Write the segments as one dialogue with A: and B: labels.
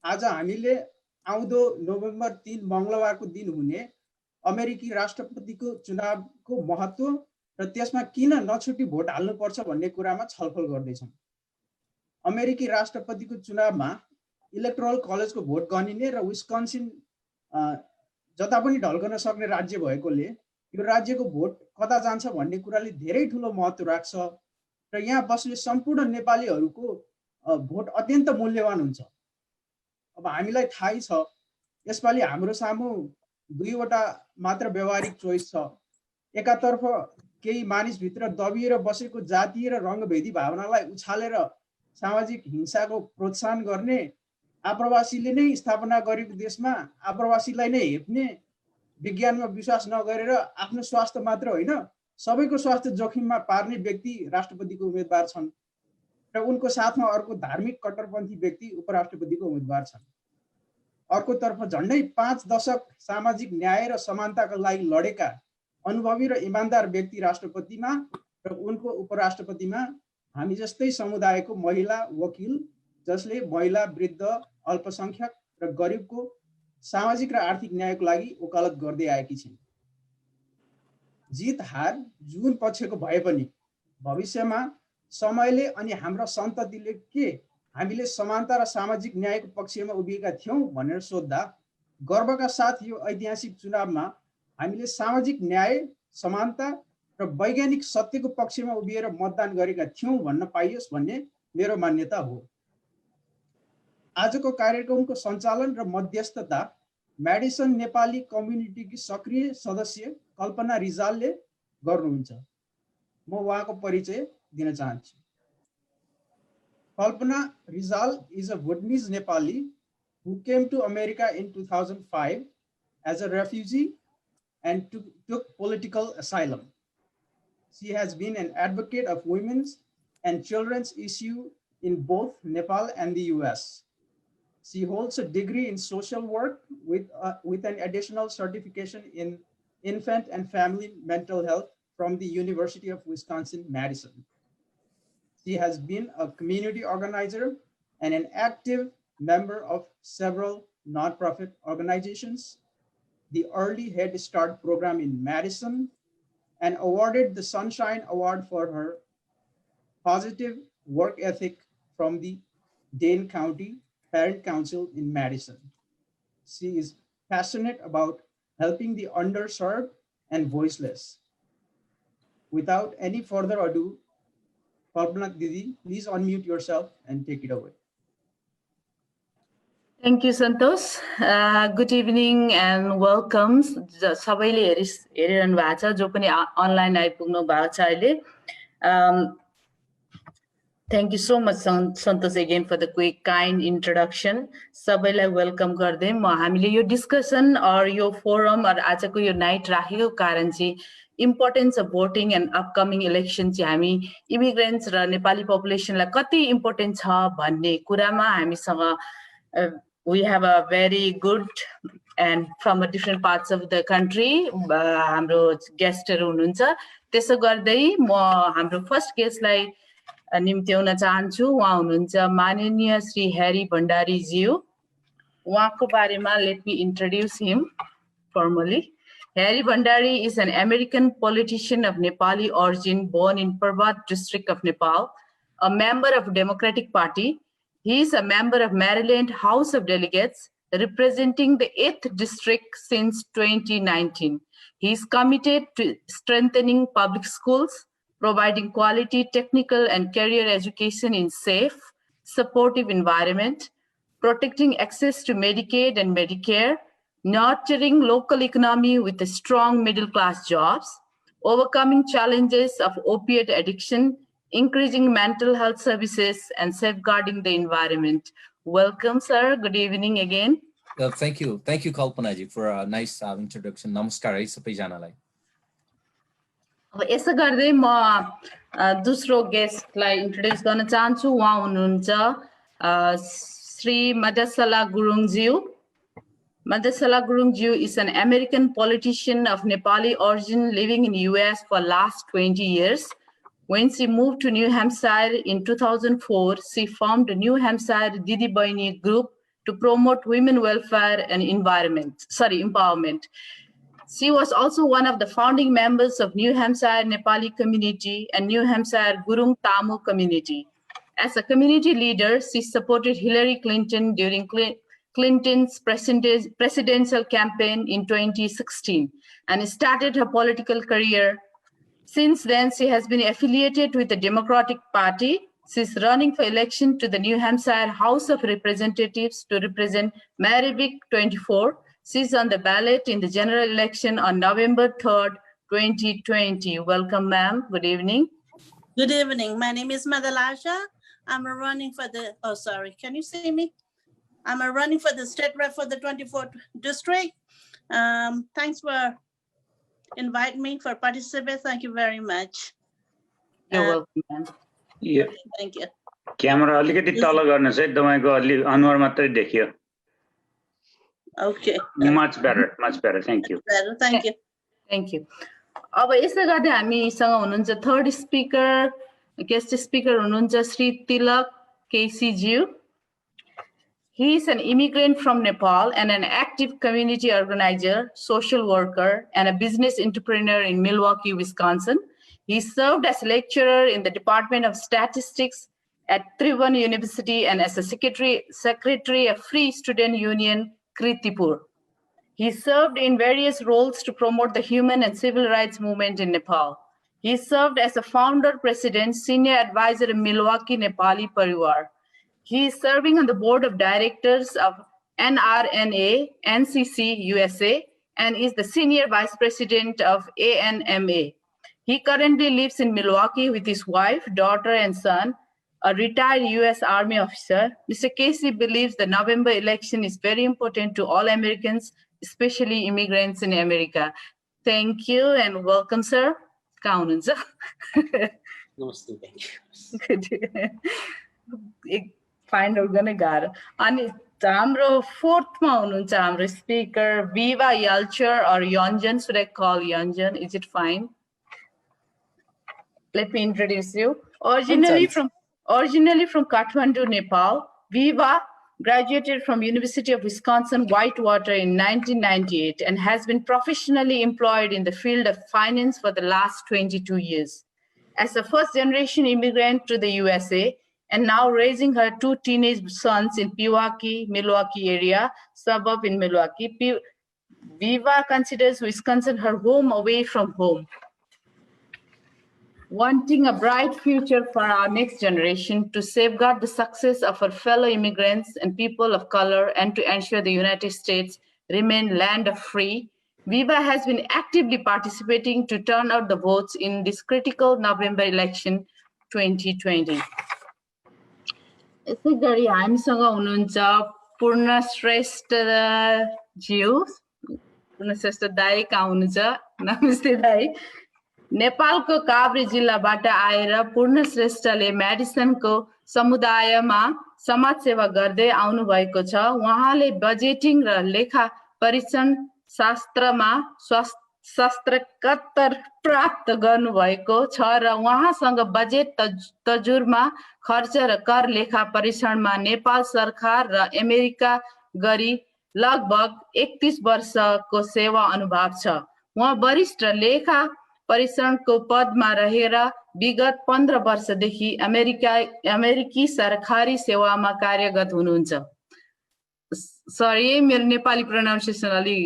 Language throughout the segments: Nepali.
A: आज हामीले आउँदो नोभेम्बर 3 मंगलबारको दिन हुने अमेरिकी राष्ट्रपतिको चुनावको महत्त्व र त्यसमा किन नछुटी भोट हाल्नुपर्छ भन्ने कुरामा छलफल गर्दैछौँ। अमेरिकी राष्ट्रपतिको चुनावमा इलेक्टोरल कलेजको भोट गनिने र विस्कन्सिन जता पनि ढल्कन सक्ने राज्य भएकोले यो राज्यको भोट कता जान्छ भन्ने कुराले धेरै ठुलो महत्त्व राख्छ र यहाँ बस्ने सम्पूर्ण नेपालीहरूको भोट अत्यन्त मूल्यवान हुन्छ। अब हामीलाई थाहै छ यसपालि हाम्रो सामु दुईवटा मात्र व्यवहारिक चोइस छ। एकातर्फ केही मानिसभित्र दबिएर बसेको जातीय र रङ्गभेदी भावनालाई उछालेर सामाजिक हिंसाको प्रोत्साहन गर्ने, आप्रवासीले नै स्थापना गरेको देशमा आप्रवासीलाई नै हेप्ने, विज्ञानमा विश्वास नगरेर आफ्नो स्वास्थ्य मात्र होइन सबैको स्वास्थ्य जोखिममा पार्ने व्यक्ति राष्ट्रपतिको उम्मेदवार छन् र उनको साथमा अर्को धार्मिक कट्टरपन्थी व्यक्ति उपराष्ट्रपतिको उम्मेदवार छन्। अर्कोतर्फ झन्डै 5 दशक सामाजिक न्याय र समानताका लागि लडेका अनुभवी र इमानदार व्यक्ति राष्ट्रपतिमा र उनको उपराष्ट्रपतिमा हामी जस्तै समुदायको महिला वकिल जसले महिला, वृद्ध, अल्पसंख्यक र गरिबको सामाजिक र आर्थिक न्यायको लागि वकालत गर्दै आएकी छिन्। जित हार जुन पक्षको भए पनि भविष्यमा समयले अनि हाम्रा सन्ततिले के हामीले समानता र सामाजिक न्यायको पक्षमा उभिएका थियौं भनेर सोध्दा गर्वका साथ यो ऐतिहासिक चुनावमा हामीले सामाजिक न्याय, समानता र वैज्ञानिक सत्यको पक्षमा उभिएर मतदान गरेका थियौं भन्न पाइयोस् भन्ने मेरो मान्यता हो। आजको कार्यक्रमको सञ्चालन र मध्यस्थता मेडिसन नेपाली कम्युनिटीकी सक्रिय सदस्य कल्पना रिजालले गर्नुहुन्छ। म उहाँको परिचय दिन चाहन्छु। Kalpana Rizal is a Bhutanese Nepali who came to America in 2005 as a refugee and took political asylum. She has been an advocate of women's and children's issues in both Nepal and the US. She holds a degree in social work with an additional certification in infant and family mental health from the University of Wisconsin-Madison. She has been a community organizer and an active member of several nonprofit organizations, the Early Head Start program in Madison, and awarded the Sunshine Award for her positive work ethic from the Dane County Parent Council in Madison. She is passionate about helping the underserved and voiceless. Without any further ado, Kalpana Didi, please unmute yourself and take it away.
B: Thank you, Santosh. Good evening and welcome. सबैले हेरिरहनु भएको छ, जो पनि अनलाइन आइपुग्नु भएको छ अहिले. Thank you so much, Santosh, again for the quick, kind introduction. सबैलाई welcome गर्दै म हामीले यो discussion or यो forum or आजको यो night राखेको कारण चाहिँ importance of voting and upcoming election चाहिँ हामी immigrants र नेपाली population लाई कति important छ भन्ने कुरामा हामीसँग we have a very good and from a different parts of the country हाम्रो guestहरु हुनुहुन्छ. त्यसो गर्दै म हाम्रो first guest लाई निम्त्याउन चाहन्छु. उहाँ हुनुहुन्छ माननीय श्री ह्यारी भण्डारी ज्यू. उहाँको बारेमा let me introduce him formally. Harry Bhandari is an American politician of Nepali origin born in Parbat district of Nepal, a member of Democratic Party. He is a member of Maryland House of Delegates, representing the 8th district since 2019. He is committed to strengthening public schools, providing quality technical and career education in safe, supportive environment, protecting access to Medicaid and Medicare, nurturing local economy with a strong middle-class jobs, overcoming challenges of opiate addiction, increasing mental health services, and safeguarding the environment. Welcome, sir. Good evening again.
C: Thank you. Thank you, Kalpana ji, for a nice introduction. Namaskar है सबैजनालाई.
B: अब यसो गर्दै म दोस्रो गेस्टलाई इन्ट्रोड्युस गर्न चाहन्छु. उहाँ हुनुहुन्छ Shri मदसला गुरुङज्यू. Madasala Gurungju is an American politician of Nepali origin living in US for last 20 years. When she moved to New Hampshire in 2004, she formed the New Hampshire Didi Baini group to promote women welfare and empowerment. She was also one of the founding members of New Hampshire Nepali community and New Hampshire Gurung Tamu community. As a community leader, she supported Hillary Clinton during Clinton's presidential campaign in 2016 and started her political career. Since then, she has been affiliated with the Democratic Party. She's running for election to the New Hampshire House of Representatives to represent Maryvick 24. She's on the ballot in the general election on November 3rd, 2020. Welcome, ma'am. Good evening.
D: Good evening. My name is Madalasha. I'm running for the, oh, sorry. Can you see me? I'm running for the state rep for the 24th district. Thanks for inviting me for participate. Thank you very much.
B: You're welcome, ma'am.
E: Yeah.
D: Thank you.
E: Camera अलिकति तल गर्नुहोस् है तपाईको अलि अनुहार मात्रै देखियो.
D: Okay.
E: Much better. Thank you.
D: Better. Thank you.
B: Thank you. अब यसले गर्दा हामीसँग हुनुहुन्छ थर्ड स्पिकर गेस्ट स्पिकर हुनुहुन्छ Shri Tilak केसीज्यू. He is an immigrant from Nepal and an active community organizer, social worker, and a business entrepreneur in Milwaukee, Wisconsin. He served as a lecturer in the Department of Statistics at Tribhuvan University and as a secretary of Free Student Union, Kirtipur. He served in various roles to promote the human and civil rights movement in Nepal. He served as a founder, president, senior advisor in Milwaukee Nepali Parivar. He is serving on the board of directors of NRNA, NCC USA, and is the senior vice president of ANMA. He currently lives in Milwaukee with his wife, daughter, and son, a retired US Army officer. Mr. Casey believes the November election is very important to all Americans, especially immigrants in America. Thank you and welcome, sir. Namaste,
D: thank you.
B: Find out gonna gather. And हाम्रो फोर्थमा हुनुहुन्छ हाम्रो speaker Viva Yalcher or Yonjan. Should I call Yonjan? Is it fine? Let me introduce you. Originally from Kathmandu, Nepal, Viva graduated from University of Wisconsin Whitewater in 1998 and has been professionally employed in the field of finance for the last 22 years. As a first-generation immigrant to the USA, and now raising her two teenage sons in Pewaukee, Milwaukee area, suburb in Milwaukee, Viva considers Wisconsin her home away from home. Wanting a bright future for our next generation to safeguard the success of our fellow immigrants and people of color and to ensure the United States remain land of free, Viva has been actively participating to turn out the votes in this critical November election 2020. यसै गरी हामीसँग हुनुहुन्छ पूर्णश्रेष्ठ ज्यू. पूर्णश्रेष्ठ दाइ कहाँ हुनुहुन्छ? नमस्ते दाइ. नेपालको काभ्रे जिल्लाबाट आएर पूर्णश्रेष्ठले मेडिसनको समुदायमा समाजसेवा गर्दै आउनु भएको छ. उहाँले बजेटिङ र लेखा परीक्षण शास्त्रमा स्नातकोत्तर प्राप्त गर्नुभएको छ र उहाँसँग बजेट तजुर्मा खर्च र कर लेखा परीक्षणमा नेपाल सरकार र अमेरिका गरी लगभग 31 वर्षको सेवा अनुभव छ. उहाँ वरिष्ठ लेखा परीक्षणको पदमा रहेर विगत 15 वर्षदेखि अमेरिकी सरकारी सेवामा कार्यरत हुनुहुन्छ. सरी मेरो नेपाली प्रोनाउन्सिएसन अलि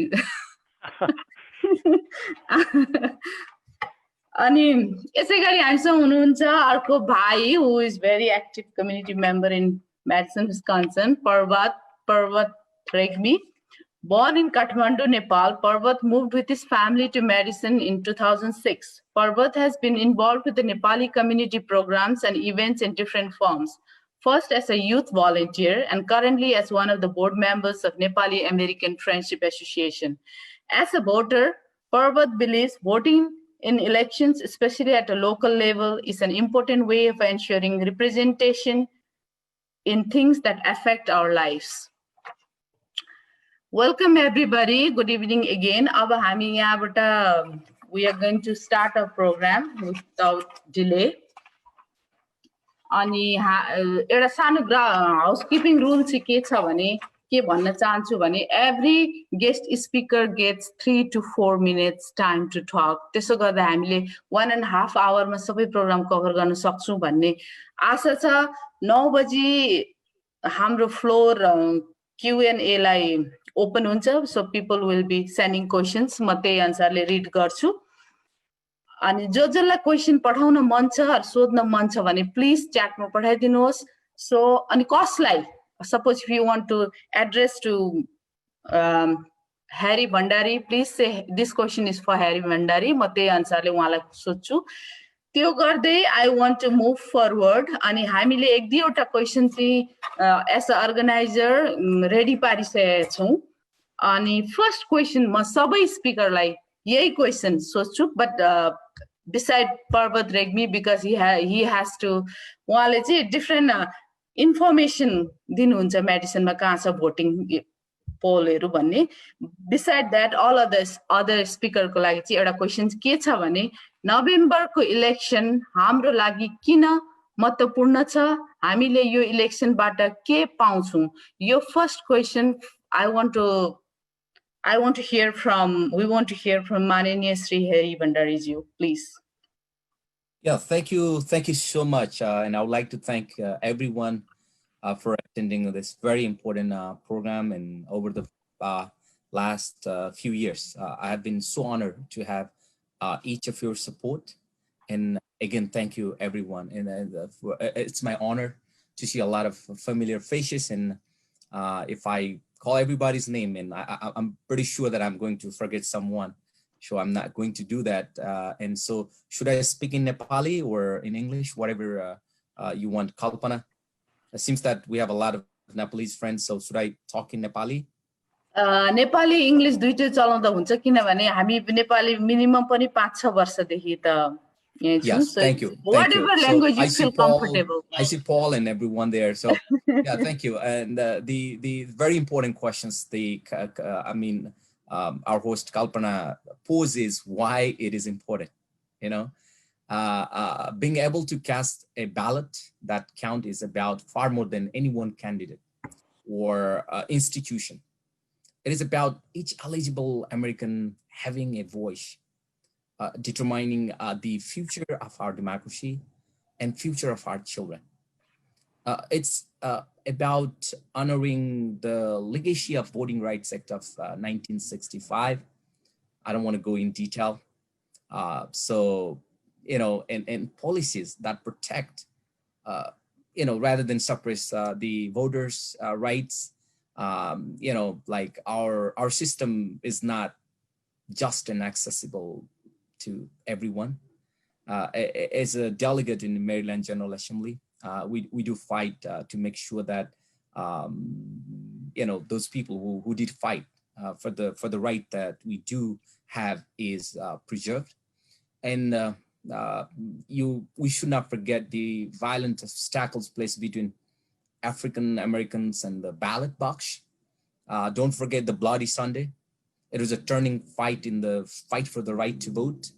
B: अनि यसै गरी हामीसँग हुनुहुन्छ अर्को भाइ who is very active community member in Madison, Wisconsin, Parvat Regmi. Born in Kathmandu, Nepal, Parvat moved with his family to Madison in 2006. Parvat has been involved with the Nepali community programs and events in different forms. First as a youth volunteer and currently as one of the board members of Nepali American Friendship Association. As a voter, Parvat believes voting in elections, especially at a local level, is an important way of ensuring representation in things that affect our lives. Welcome everybody. Good evening again. अब हामी यहाँबाट we are going to start our program without delay. अनि एउटा सानो हाउसकिपिङ रुल चाहिँ के छ भने के भन्न चाहन्छु भने every guest speaker gets 3 to 4 minutes time to talk. त्यसो गर्दा हामीले 1.5 hour मा सबै प्रोग्राम कभर गर्न सक्छौं भन्ने आशा छ. 9 बजी हाम्रो फ्लोर Q&A लाई ओपन हुन्छ. So people will be sending questions. म त्यही अनुसारले रिड गर्छु. अनि जसलाई क्वेशन पठाउन मन छ सोध्न मन छ भने प्लिज च्याटमा पठाइदिनुहोस्. सो अनि कसलाई suppose if you want to address to Harry Bhandari, please say this question is for Harry Bhandari. म त्यही अनुसारले उहाँलाई सोध्छु. त्यो गर्दै I want to move forward. अनि हामीले एक दुईवटा क्वेशन चाहिँ एज अ अर्गनाइजर रेडी पारिसकेका छौं. अनि फर्स्ट क्वेशन म सबै स्पिकरलाई यही क्वेशन सोध्छु. But beside Parvat Regmi, because he has to उहाँले चाहिँ डिफरेन्ट इन्फर्मेसन दिनुहुन्छ मेडिसिनमा कहाँ छ भोटिङ पोलहरू भन्ने. बिसाइड द्याट अल अदर स्पिकरको लागि चाहिँ एउटा क्वेसन के छ भने नोभेम्बरको इलेक्सन हाम्रो लागि किन महत्त्वपूर्ण छ, हामीले यो इलेक्सनबाट के पाउँछौं. यो first question we want to hear from Mananiya Sri Harry Bhandari ji, please.
C: Yeah, thank you so much, and I would like to thank everyone for attending this very important program. And over the last few years, I have been so honored to have each of your support. And again, thank you everyone. And it's my honor to see a lot of familiar faces. And if I call everybody's name, and I'm pretty sure that I'm going to forget someone. So I'm not going to do that. And so should I speak in Nepali or in English, whatever you want, Kalpana? It seems that we have a lot of Nepalese friends. So should I talk in Nepali?
B: Nepali English दुईटै चलाउँदा हुन्छ किनभने हामी नेपाली मिनिमम पनि 5-6 वर्षदेखि त
C: Yes, thank you.
B: Whatever language you feel comfortable.
C: I see Paul and everyone there. So yeah, thank you. And the very important questions our host Kalpana poses why it is important, being able to cast a ballot that count is about far more than any one candidate or institution. It is about each eligible American having a voice, determining the future of our democracy and future of our children. It's about honoring the legacy of Voting Rights Act of 1965. I don't want to go in detail. And policies that protect, rather than suppress the voters' rights. Like our system is not just and accessible to everyone. As a delegate in the Maryland General Assembly, we do fight to make sure that those people who did fight for the right that we do have is preserved. And we should not forget the violent obstacles placed between African Americans and the ballot box. Don't forget the Bloody Sunday. It was a turning fight in the fight for the right to vote.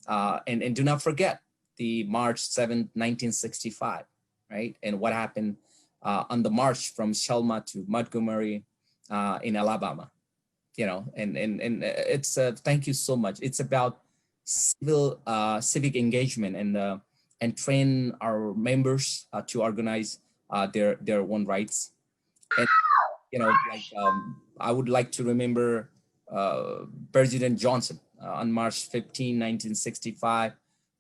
C: And do not forget the March 7th, 1965, right? And what happened on the march from Selma to Montgomery in Alabama, and it's thank you so much. It's about civic engagement and train our members to organize their own rights. And I would like to remember President Johnson on March 15, 1965,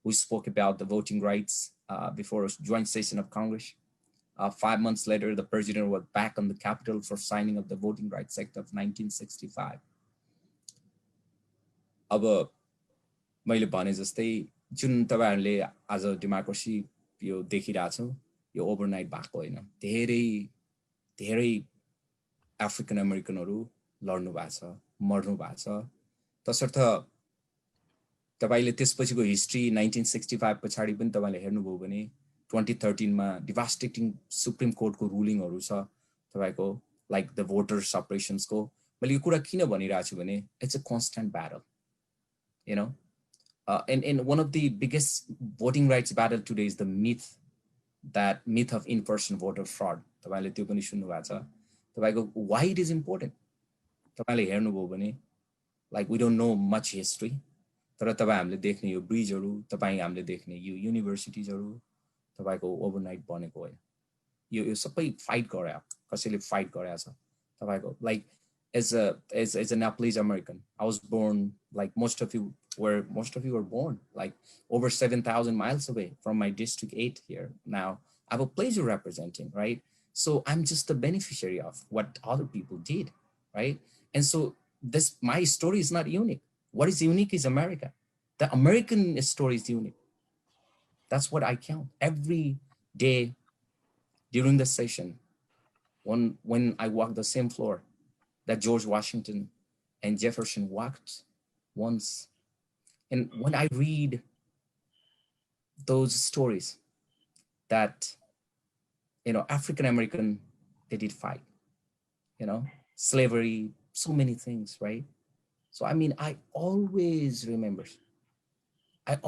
C: who spoke about the voting rights before a joint session of Congress. 5 months later, the president was back on the Capitol for signing of the Voting Rights Act of 1965. अब मैले भने जस्तै जुन तपाईहरुले आज डेमोक्रेसी यो देखिरहेछौ यो ओभरनाइट भएको हैन धेरै अफ्रिकन अमेरिकनहरु लड्नु भएको छ मर्नु भएको छ तसर्थ तपाईले त्यसपछिको हिस्ट्री 1965 पछाडी पनि तपाईले हेर्नुभयो भने 2013 मा डिभास्टेटिङ सुप्रिम कोर्टको रुलिङहरु छ तपाईको लाइक द भोटर सपरेशन्स को मैले यो कुरा किन भनिरहेको छु भने it's a constant battle and one of the biggest voting rights battle today is the myth of in-person voter fraud. तपाईले त्यो पनि सुन्नु भएको छ why it is important. Like we don't know much history. तर तपाईं हामीले देख्ने यो ब्रिजहरु, तपाईं हामीले देख्ने यो युनिभर्सिटीजहरु तपाईको ओभरनाइट बनेको होइन. यो सबै फाइट गरे, कसैले फाइट गरेको छ. तपाईको like as a Nepalese American, I was born like most of you were born like over 7,000 miles away from my district 8 here. Now I have a pleasure representing, right? So I'm just the beneficiary of what other people did, right? And so my story is not unique. What is unique is America. The American story is unique. That's what I count every day during the session. When I walk the same floor that George Washington and Jefferson walked once. And when I read those stories that, African-American, they did fight, slavery, so many things, right? So, I mean, I always remember that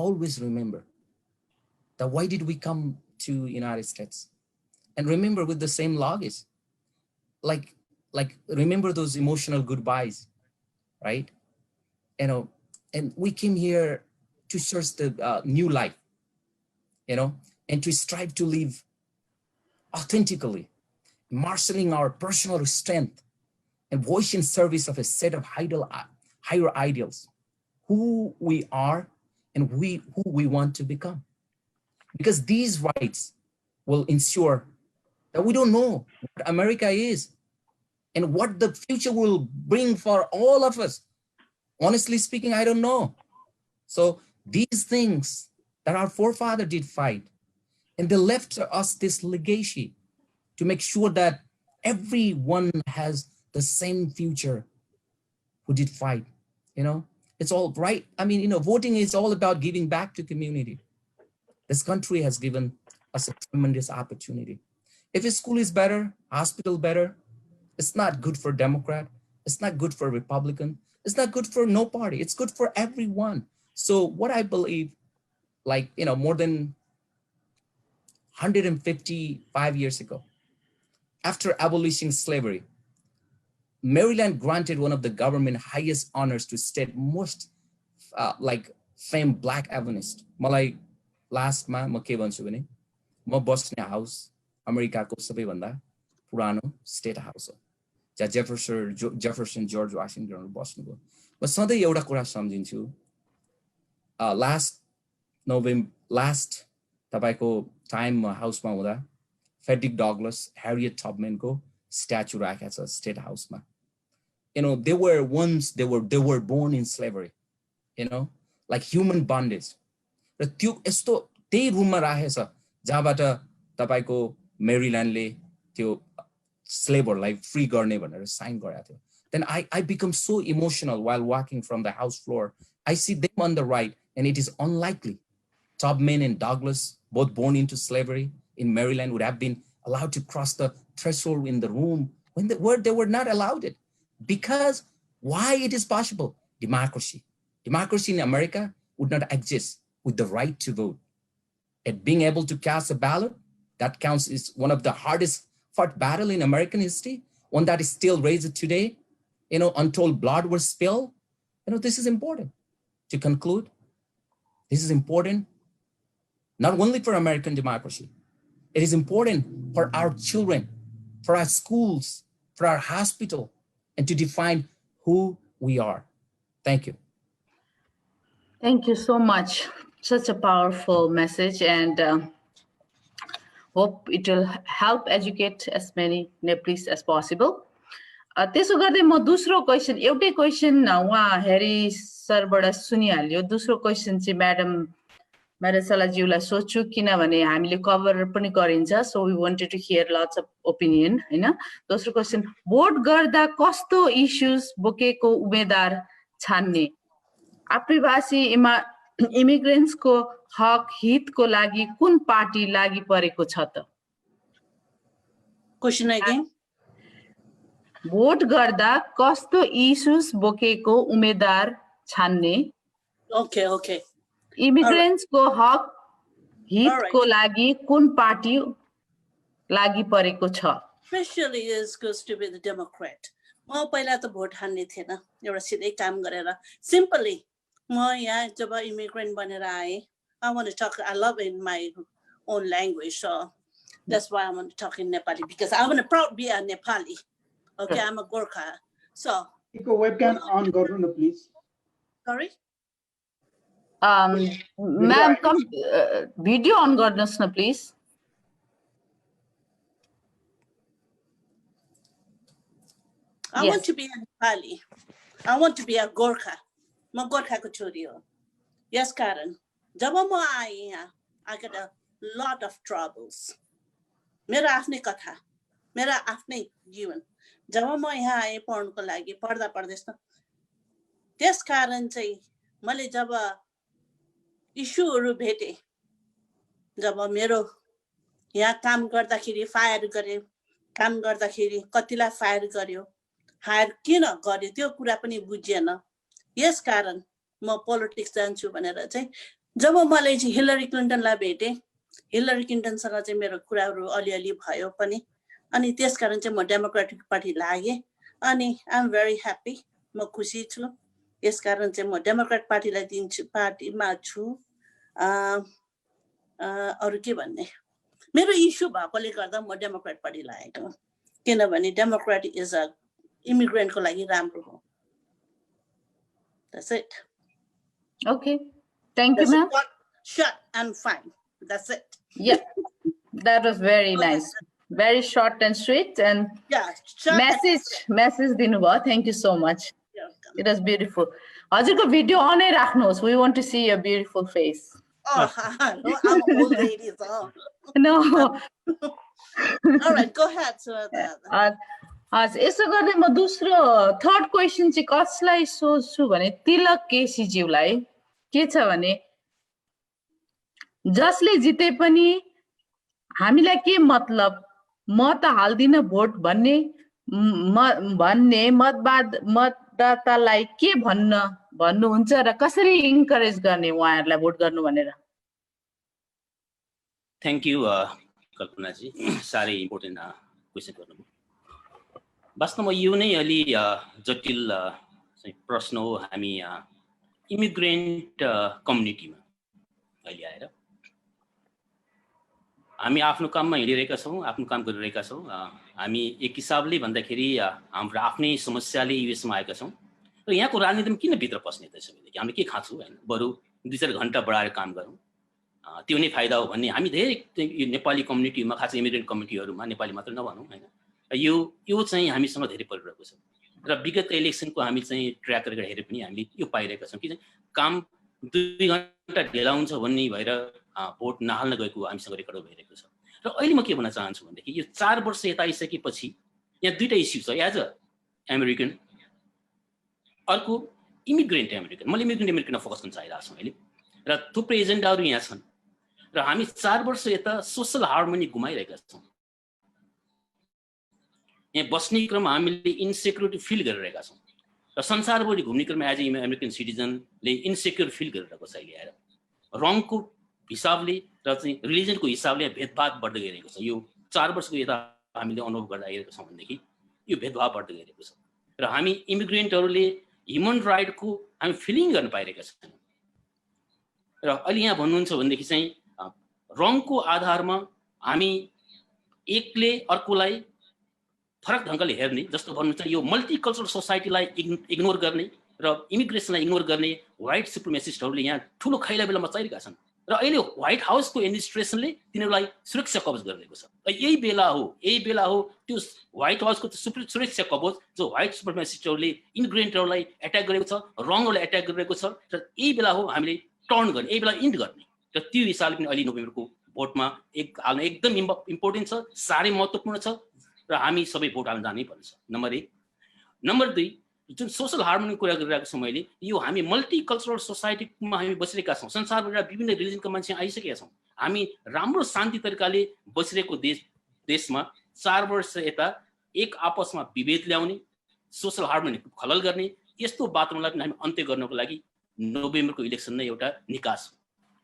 C: why did we come to United States? And remember with the same logos, like remember those emotional goodbyes, right? And we came here to search the new life, and to strive to live authentically, marshaling our personal strength and voice in service of a set of higher ideals, who we are and who we want to become. Because these rights will ensure that we don't know what America is and what the future will bring for all of us. Honestly speaking, I don't know. So these things that our forefathers did fight, and they left us this legacy to make sure that everyone has the same future who did fight, It's all right. I mean, voting is all about giving back to community. This country has given us a tremendous opportunity. If a school is better, hospital better, it's not good for Democrat, it's not good for Republican, it's not good for no party, it's good for everyone. So what I believe, more than 155 years ago, after abolishing slavery, Maryland granted one of the government highest honors to state most famed Black Adventist. Malai last ma ke भन्छु भने म बस्ने हाउस अमेरिकाको सबैभन्दा पुरानो स्टेट हाउस हो, जहाँ जेफरसन जर्ज वाशिङटनहरु बस्नुभयो. म सधैँ एउटा कुरा सम्झिन्छु, लास्ट तपाईको टाइम हाउसमा हुँदा फेड्रिक डगलस, हैरियट टबमैनको स्ट्याचु राखेको छ स्टेट हाउसमा. They were born in slavery, like human bondage. र त्यो यस्तो त्यही रुममा राखेछ जहाँबाट तपाईको मेरील्यान्डले त्यो स्लेभरलाई फ्री गर्ने भनेर साइन गरेको थियो. Then I become so emotional while walking from the house floor. I see them on the right, and it is unlikely Tubman and Douglas, both born into slavery in Maryland, would have been allowed to cross the threshold in the room when they were not allowed it. Because why it is possible? Democracy in America would not exist with the right to vote. And being able to cast a ballot, that counts is one of the hardest fought battle in American history, one that is still raised today. Untold blood was spilled. This is important. To conclude, this is important not only for American democracy, it is important for our children, for our schools, for our hospital, and to define who we are. Thank you.
B: Thank you so much. Such a powerful message, and hope it will help educate as many Nepalese as possible. त्यसो गर्दै म दोस्रो क्वेशन, एउटै क्वेशन उहाँ हेरी सरबाट सुनिहाल्यो. दोस्रो क्वेशन चाहिँ म्याडम म्यारिसलाज्यूलाई सोध्छु, किनभने हामीले कभर पनि गरिन्छ. So we wanted to hear lots of opinion, हैन. दोस्रो क्वेशन, भोट गर्दा कस्तो इश्यूज बोकेको उम्मेदवार छान्ने? आप्रवासी इमिग्रेन्ट्सको हक हितको लागि कुन पार्टी लागि परेको छ त?
D: Question again.
B: भोट गर्दा कस्तो इश्यूज बोकेको उम्मेदवार छान्ने?
D: Okay.
B: इमिग्रेन्ट्सको हक हितको लागि कुन पार्टी लागि परेको छ?
D: especially is goes to be the Democrat. म पहिला त भोट हान्ने थिएन, एउटा सिधै काम गरेर सिम्पली म यहाँ जब इमिग्रेन्ट बनेर आएँ, I want to talk, I love in my own language, so that's why I want to talk in Nepali, because I want to proud be a Nepali. Okay, I'm a Gorkha. So
A: webcam on गर्नु न please.
D: sorry,
B: Ma'am, come video on गर्नुहोस् न please.
D: I want to be a Nepali. I want to be a Gorkha. म गोर्खाको छोरी हो. यस कारण जब म आएँ यहाँ, I got a lot of troubles. मेरो आफ्नै कथा, मेरो आफ्नै जीवन. जब म यहाँ आएँ पढ्नको लागि, पढ्दा पढ्दैछ, त्यस कारण चाहिँ मैले जब इस्युहरू भेटेँ, जब मेरो यहाँ काम गर्दाखेरि फायर गरे, काम गर्दाखेरि कतिलाई फायर गर्यो, हायर किन गर्यो त्यो कुरा पनि बुझिएन. यस कारण म पोलिटिक्स जान्छु भनेर चाहिँ जब मलाई चाहिँ हिलरी क्लिन्टनलाई भेटेँ, हिलरी क्लिन्टनसँग चाहिँ मेरो कुराहरू अलिअलि भयो पनि, अनि त्यस कारण चाहिँ म डेमोक्रेटिक पार्टी लागेँ. अनि आई एम भेरी ह्याप्पी, म खुसी छु. यस कारण चाहिँ म डेमोक्रेट पार्टीलाई दिन्छु, पार्टीमा छु. अरू के भन्ने, मेरो इस्यु भएकोले गर्दा म डेमोक्रेट पार्टी लागेको, किनभने डेमोक्रेट इज अ इमिग्रेन्टको लागि राम्रो हो. That's it.
B: Okay, thank you, ma'am.
D: Short and fine. That's it.
B: Yeah, that was very nice. Very short and sweet, and
D: Yeah. Short
B: message dinubhayo. Thank you so much.
D: and,
B: It was beautiful. हजुरको भिडियो अनै राख्नुहोस्. We want to see your beautiful face.
D: oh, I'm an old lady, so.
B: No.
D: All right, go ahead. So
B: हजुर, यसो गर्दै म दोस्रो थर्ड क्वेसन चाहिँ कसलाई सोध्छु भने तिलक केसीज्यूलाई. के छ भने जसले जिते पनि हामीलाई के मतलब, म त हाल्दिन भोट भन्ने मतदातालाई के भन्नुहुन्छ र कसरी इन्करेज गर्ने उहाँहरूलाई भोट गर्नु भनेर.
F: थ्याङ्क यू कल्पनाजी, साह्रै इम्पोर्टेन्ट क्वेसन गर्नुभयो. वास्तवमा यो नै अलि जटिल प्रश्न हो. हामी इमिग्रेन्ट कम्युनिटीमा अहिले आएर हामी आफ्नो काममा हिँडिरहेका छौँ, आफ्नो काम गरिरहेका छौँ. हामी एक हिसाबले भन्दाखेरि हाम्रो आफ्नै समस्याले युएसमा आएका छौँ र यहाँको राजनीतिमा किन भित्र पस्ने त सबैले, हामीले के खान्छौँ होइन, बरु 2-4 घन्टा बढाएर काम गरौँ, त्यो नै फाइदा हो भन्ने हामी धेरै नेपाली कम्युनिटीमा, खास इमिग्रेन्ट कम्युनिटीहरूमा, नेपाली मात्र नभनौँ होइन, यो चाहिँ हामीसँग धेरै परिरहेको छ. र विगत इलेक्सनको हामी चाहिँ ट्र्याक गरेर हेरे पनि हामीले यो पाइरहेका छौँ कि काम 2 घन्टा ढिला हुन्छ भन्ने भएर भोट नहाल्न गएको हामीसँग रेकर्ड भइरहेको छ. र अहिले म के भन्न चाहन्छु भनेदेखि यो 4 वर्ष यता आइसकेपछि यहाँ दुईटा इस्यु छ. एज अ अमेरिकन, अर्को इमिग्रेन्ट अमेरिकन. मैले इमिग्रेन्ट अमेरिकनमा फोकस गर्न चाहिरहेको छु अहिले, र थुप्रै एजेन्डाहरू यहाँ छन् र हामी 4 वर्ष यता सोसल हार्मोनी गुमाइरहेका छौँ. यहाँ बस्ने क्रममा हामीले इन्सेक्युरिटी फिल गरिरहेका छौँ र संसारभरि घुम्ने क्रममा as a American सिटिजनले insecure feel गरिरहेको छ. अहिले आएर रङको हिसाबले र चाहिँ रिलिजनको हिसाबले भेदभाव बढ्दै गइरहेको छ. यो 4 वर्षको यता हामीले अनुभव गर्दा आइरहेको छौँ भनेदेखि यो भेदभाव बढ्दै गइरहेको छ र हामी इमिग्रेन्टहरूले ह्युमन राइटको हामी फिलिङ गर्न पाइरहेका छैनौँ. र अहिले यहाँ भन्नुहुन्छ भनेदेखि चाहिँ रङको आधारमा हामी एकले अर्कोलाई फरक ढङ्गले हेर्ने, जस्तो भन्नुहुन्छ यो मल्टिकल्चरल सोसाइटीलाई इग्नोर गर्ने र इमिग्रेसनलाई इग्नोर गर्ने व्हाइट सुप्रिमेसिस्टहरूले यहाँ ठुलो खैला बेला मचाइरहेका छन् र अहिले व्हाइट हाउसको एडमिनिस्ट्रेसनले तिनीहरूलाई सुरक्षा कवच गरिरहेको छ. र यही बेला हो त्यो व्हाइट हाउसको सुरक्षा कवच जो व्हाइट सुप्रिमेसिस्टहरूले इमिग्रेन्टहरूलाई एट्याक गरेको छ, रङहरूलाई एट्याक गरिरहेको छ, र यही बेला हो हामीले टर्न गर्ने, यही बेला इन्ड गर्ने. र त्यो हिसाबले पनि अहिले नोभेम्बरको भोटमा हाल्न एकदम इम्पोर्टेन्ट छ, साह्रै महत्त्वपूर्ण छ र हामी सबै भोट हाल्न जानै पर्छ. नम्बर 1. नम्बर 2, जुन सोसल हार्मोनीको कुरा गरिरहेको छौँ मैले, यो हामी मल्टिकल्चरल सोसाइटीमा हामी बसिरहेका छौँ. संसारभरिका विभिन्न रिलिजनको मान्छे आइसकेका छौँ. हामी राम्रो शान्ति तरिकाले बसिरहेको देशमा 4 वर्ष यता एक आपसमा विभेद ल्याउने, सोसल हार्मोनीको खलल गर्ने यस्तो वातावरणलाई पनि हामी अन्त्य गर्नको लागि नोभेम्बरको इलेक्सन नै एउटा निकास हो.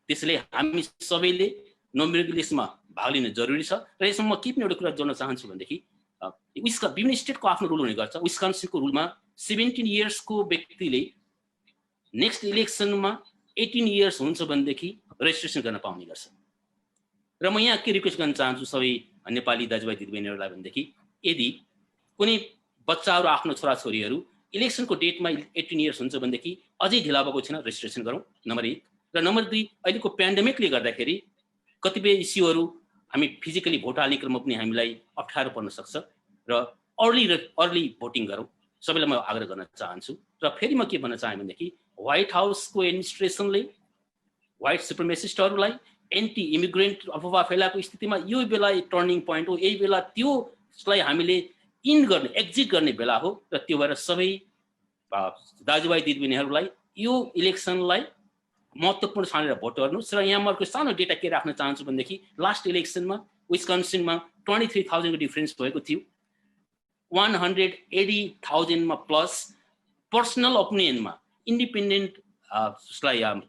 F: त्यसैले हामी सबैले नोभेम्बरको इलेक्सनमा भाग लिन जरुरी छ. र यसमा म के पनि एउटा कुरा जोड्न चाहन्छु भनेदेखि विभिन्न स्टेटको आफ्नो रुल हुने गर्छ। विस्कन्सिनको रुलमा 17 इयर्सको व्यक्तिले नेक्स्ट इलेक्सनमा 18 इयर्स हुन्छ भनेदेखि रेजिस्ट्रेसन गर्न पाउने गर्छ। र म यहाँ के रिक्वेस्ट गर्न चाहन्छु सबै नेपाली दाजुभाइ दिदीबहिनीहरूलाई भनेदेखि यदि कुनै बच्चाहरू आफ्नो छोराछोरीहरू इलेक्सनको डेटमा 18 इयर्स हुन्छ भनेदेखि अझै ढिला भएको छैन, रेजिस्ट्रेसन गरौँ, नम्बर 1। र नम्बर 2, अहिलेको पेन्डेमिकले गर्दाखेरि कतिपय इस्युहरू हामी फिजिकली भोट हाल्ने क्रममा पनि हामीलाई अप्ठ्यारो पर्न सक्छ र अर्ली भोटिङ गरौँ, सबैलाई म आग्रह गर्न चाहन्छु। र फेरि म के भन्न चाहे भनेदेखि व्हाइट हाउसको एडमिनिस्ट्रेसनले व्हाइट सुप्रिमेसिस्टहरूलाई एन्टी इमिग्रेन्ट अफवाह फैलाएको स्थितिमा यो बेला टर्निङ पोइन्ट हो, यही बेला त्यसलाई हामीले एक्जिट गर्ने बेला हो। र त्यो भएर सबै दाजुभाइ दिदीबहिनीहरूलाई यो इलेक्सनलाई महत्त्वपूर्ण ठानेर भोट गर्नुहोस्। र यहाँ म अर्को सानो डेटा के राख्न चाहन्छु भनेदेखि लास्ट इलेक्सनमा विस्कन्सिनमा 23,000 को डिफरेन्स भएको थियो। 180,000 मा प्लस पर्सनल ओपिनियनमा इन्डिपेन्डेन्ट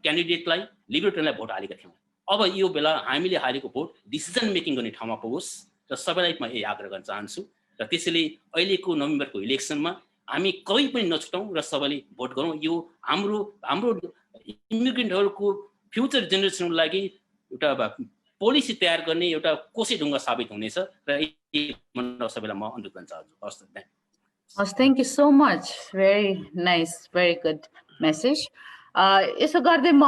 F: क्यान्डिडेटलाई लिबरेटरीलाई भोट हालेका थियौँ। अब यो बेला हामीले हालेको भोट डिसिजन मेकिङ गर्ने ठाउँमा पुगोस् र सबैलाई म यही आग्रह गर्न चाहन्छु। र त्यसैले अहिलेको नोभेम्बरको इलेक्सनमा हामी कहीँ पनि नछुटाउँ र सबैले भोट गरौँ। यो हाम्रो इमिग्रेन्टहरूको फ्युचर जेनेरेसनको लागि एउटा पोलिसी तयार गर्ने एउटा कोसे ढुङ्गा साबित हुनेछ र सबैलाई म अनुरोध गर्न चाहन्छु।
B: Thank you so much. Very nice, very good message. यसो गर्दै म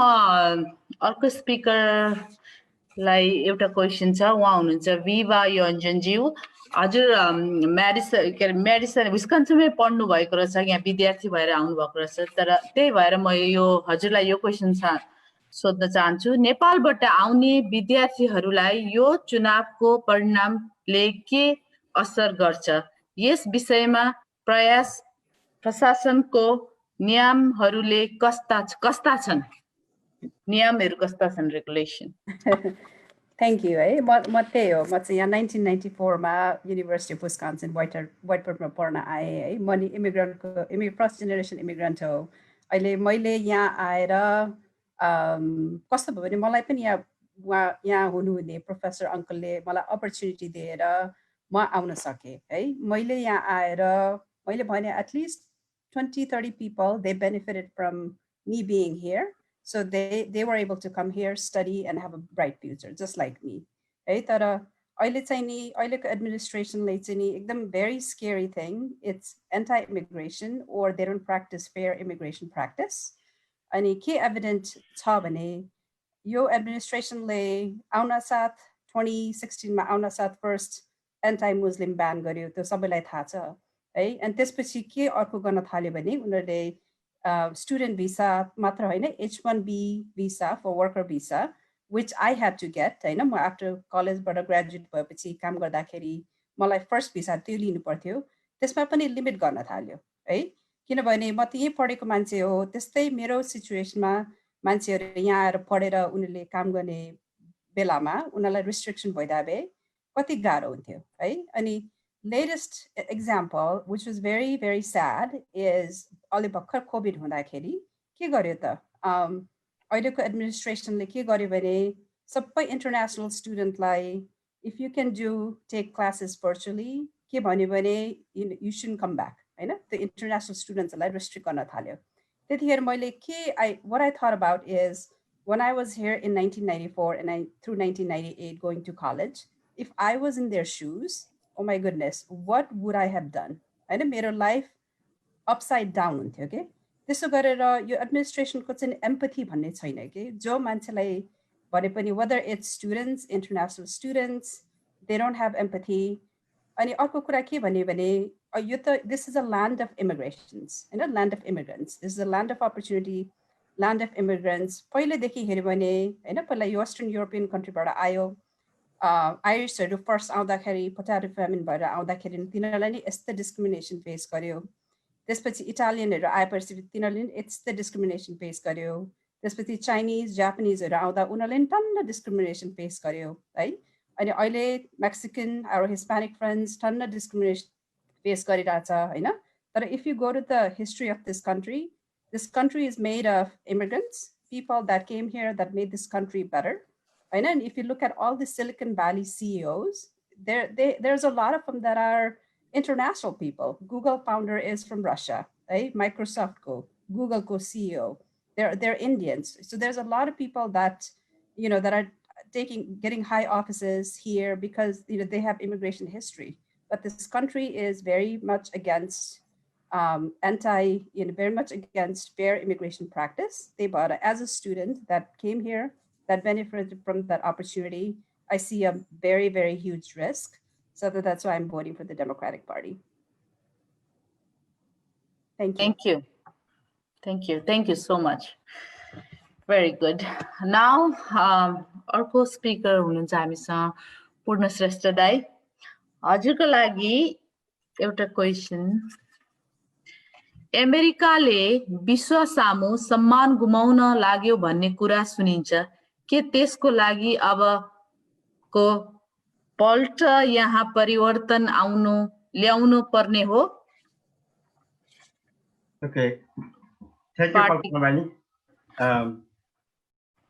B: अर्को स्पिकरलाई एउटा क्वेसन छ। उहाँ हुनुहुन्छ विभा योन्जनज्यू। हजुर मेडिसन विस्कन्सिनमै पढ्नु भएको रहेछ, यहाँ विद्यार्थी भएर आउनु भएको रहेछ। तर त्यही भएर म हजुरलाई यो क्वेसन सोध्न चाहन्छु, नेपालबाट आउने विद्यार्थीहरूलाई यो चुनावको परिणामले के असर गर्छ? यस विषयमा प्रशासनको नियमहरूले कस्ता छन्? नियमहरू कस्ता छन्? रेगुलेसन।
G: थ्याङ्क यू है। म त्यही हो, म चाहिँ यहाँ 1994 मा युनिभर्सिटी अफ विस्कन्सिन वाइटपोर्टमा पढ्न आएँ है। म नि फर्स्ट जेनेरेसन इमिग्रेन्ट हो। अहिले मैले यहाँ आएर कस्तो भयो भने मलाई पनि यहाँ हुनुहुने प्रोफेसर अङ्कलले मलाई अपर्च्युनिटी दिएर म आउन सकेँ है। मैले यहाँ आएर मैले भने at least 20-30 people, they benefited from me being here. So they were able to come here, study, and have a bright future, just like me. है तर अहिले चाहिँ नि अहिलेको एडमिनिस्ट्रेसनले चाहिँ नि एकदम very scary thing. It's anti-immigration, or they don't practice fair immigration practice. अनि के evident छ भने यो एडमिनिस्ट्रेसनले आउन साथ 2016 मा आउन साथ फर्स्ट एन्टी-मुस्लिम ब्यान गर्यो, त्यो सबैलाई थाहा छ है। अनि त्यसपछि के अर्को गर्न थाल्यो भने उनीहरूले स्टुडेन्ट भिसा मात्र होइन, H1B visa for worker visa, which I had to get होइन। म आफ्टर कलेजबाट ग्रेजुएट भएपछि काम गर्दाखेरि मलाई फर्स्ट भिसा त्यो लिनु पर्थ्यो, त्यसमा पनि लिमिट गर्न थाल्यो है। किनभने म त यहीँ पढेको मान्छे हो, त्यस्तै मेरो सिचुएसनमा मान्छेहरू यहाँ आएर पढेर उनीहरूले काम गर्ने बेलामा उनीहरूलाई रिस्ट्रिक्सन भइदिए भए कति गाह्रो हुन्थ्यो है। अनि latest example, which was very, very sad, is अहिले भर्खर कोभिड हुँदाखेरि के गर्यो त अहिलेको एडमिनिस्ट्रेसनले के गर्यो भने सबै इन्टरनेसनल स्टुडेन्टलाई if you can take classes virtually के भन्यो भने यु सुड कम ब्याक होइन। त्यो इन्टरनेसनल स्टुडेन्ट्सहरूलाई रेस्ट्रिक्ट गर्न थाल्यो। त्यतिखेर मैले what I thought about is when I was here in 1994 and through 1998 going to college, if I was in their shoes, oh my goodness, what would I have done? होइन, मेरो लाइफ अपसाइड डाउन हुन्थ्यो कि। त्यसो गरेर यो एडमिनिस्ट्रेसनको चाहिँ एम्पथी भन्ने छैन कि, जो मान्छेलाई भने पनि whether it's students, international students, they don't have empathy. अनि अर्को कुरा के भन्यो भने यो त this is a land of immigrations होइन, land of immigrants, this is a land of opportunity, land of immigrants. पहिलेदेखि हेऱ्यो भने होइन, पहिला वेस्टर्न युरोपियन कन्ट्रीबाट आयो, आइरिसहरू फर्स्ट आउँदाखेरि पोटाटो फ्यामिन भएर आउँदाखेरि तिनीहरूलाई नि यस्तो डिस्क्रिमिनेसन फेस गर्यो। त्यसपछि इटालियनहरू आएपछि तिनीहरूले नि यस्तो डिस्क्रिमिनेसन फेस गर्यो। त्यसपछि चाइनिज जापानिजहरू आउँदा उनीहरूले नि टन्न डिस्क्रिमिनेसन फेस गर्यो है। अनि अहिले मेक्सिकन अरू हिस्प्यानिक फ्रेन्ड्स टन्न डिस्क्रिमिनेसन फेस गरिरहेछ होइन। तर if you go to the history of this country is made of immigrants, people that came here that made this country better. And if you look at all the Silicon Valley CEOs, there's a lot of them that are international people. Google founder is from Russia, right? Microsoft Google CEO. They're Indians. So there's a lot of people that, that are getting high offices here because, they have immigration history. But this country is very much against very much against fair immigration practice. But as a student that came here, that benefited from that opportunity, I see a very, very huge risk. So that's why I'm voting for the Democratic Party. Thank you.
B: Thank you. Thank you. Thank you so much. Very good. Now, अर्को स्पिकर हुनुहुन्छ हामीसँग पूर्ण श्रेष्ठ दाइ। हजुरको लागि एउटा क्वेसन। अमेरिकाले विश्व सामु सम्मान गुमाउन लाग्यो भन्ने कुरा सुनिन्छ, के त्यसको लागि अबको पल्ट यहाँ परिवर्तन ल्याउनु पर्ने हो?
H: Okay, thank you for coming.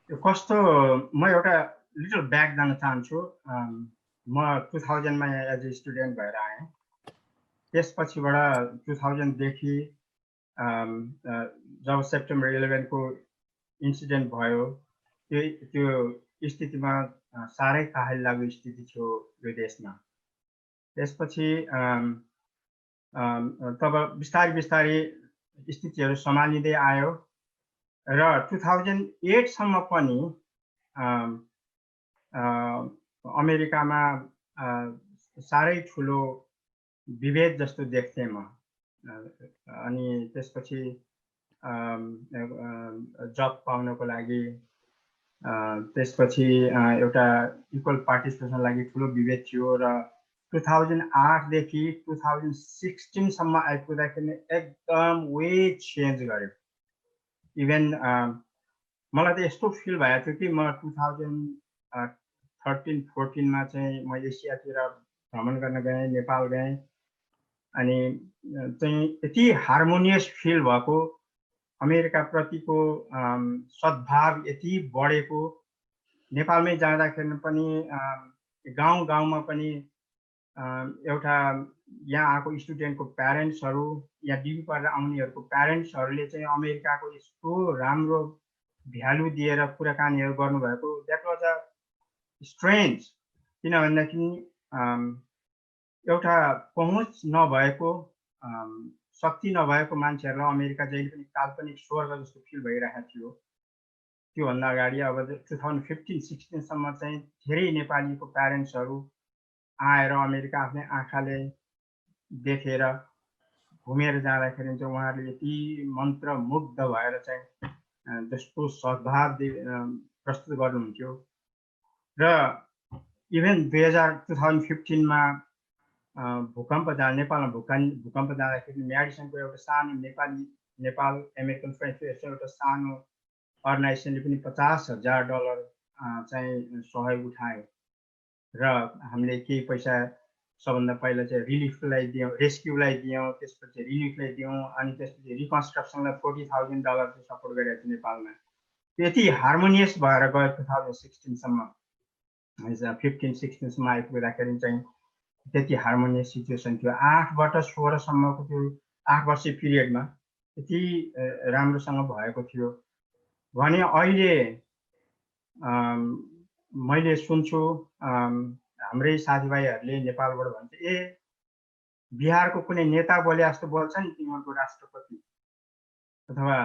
H: कस्तो म एउटा लिटल ब्याक जान चाहन्छु। म 2000 मा एज ए स्टुडेन्ट भएर आएँ। त्यसपछिबाट 2000 देखि जब सेप्टेम्बर 11 को इन्सिडेन्ट भयो, त्यो स्थितिमा साह्रै काहेल लाग्दो स्थिति थियो यो देशमा। त्यसपछि तब बिस्तारै स्थितिहरू सम्हालिँदै आयो र 2008 सम्म पनि अमेरिकामा साह्रै ठुलो विभेद जस्तो देख्थेँ म। अनि त्यसपछि जब पाउनको लागि, त्यसपछि एउटा इक्वल पार्टिसिपेसनको लागि ठुलो विभेद थियो र 2008 देखि 2016 सम्म आइपुग्दाखेरि एकदम वे चेन्ज गर्यो। इभन मलाई त यस्तो फिल भएको थियो कि म 2013-14 मा चाहिँ म एसियातिर भ्रमण गर्न गएँ, नेपाल गएँ, अनि चाहिँ यति हार्मोनियस फिल भएको, अमेरिका प्रतिको सद्भाव यति बढेको। नेपालमै जाँदाखेरि पनि गाउँ-गाउँमा पनि एउटा यहाँ आएको स्टुडेन्टको प्यारेन्ट्सहरू, यहाँ डिग्री पढेर आउनेहरूको प्यारेन्ट्सहरूले चाहिँ अमेरिकाको यस्तो राम्रो भ्यालु दिएर कुराकानीहरू गर्नुभएको, द्याट वाज अ स्ट्रेन्ज। किनभनेदेखि एउटा पहुँच नभएको, शक्ति नभएको मान्छेहरूलाई अमेरिका जहिले पनि काल्पनिक स्वर्ग जस्तो फिल भइरहेको थियो। त्योभन्दा अगाडि अब 2015-16 सम्म चाहिँ धेरै नेपालीको प्यारेन्ट्सहरू आएर अमेरिका आफ्नै आँखाले देखेर घुमेर जाँदाखेरि चाहिँ उहाँहरूले यति मन्त्रमुग्ध भएर चाहिँ जस्तो सद्भाव प्रस्तुत गर्नुहुन्थ्यो। र इभन 2015 मा भूकम्प नेपालमा भूकम्प जाँदाखेरि म्याडिसनको एउटा सानो नेपाल अमेरिकन फ्रेन्च एउटा सानो अर्गनाइजेसनले पनि $50,000 चाहिँ सहयोग उठायो र हामीले केही पैसा सबभन्दा पहिला चाहिँ रिलिफलाई दियौँ, रेस्क्युलाई दियौँ, त्यसपछि रिलिफलाई दियौँ, अनि त्यसपछि रिकन्स्ट्रक्सनलाई $40,000 चाहिँ सपोर्ट गरेको थियो नेपालमा। त्यति हार्मोनियस भएर गयो 2016 सम्म। 15-16 सम्म आइपुग्दाखेरि चाहिँ त्यति हार्मोनियस सिचुएसन थियो। 8बाट 16 सम्मको त्यो 8 वर्ष पिरियडमा यति राम्रोसँग भएको थियो भने अहिले मैले सुन्छु हाम्रै साथीभाइहरूले नेपालबाट भन्छ, ए बिहारको कुनै नेता बोले जस्तो बोल्छ नि तिमीहरूको राष्ट्रपति। अथवा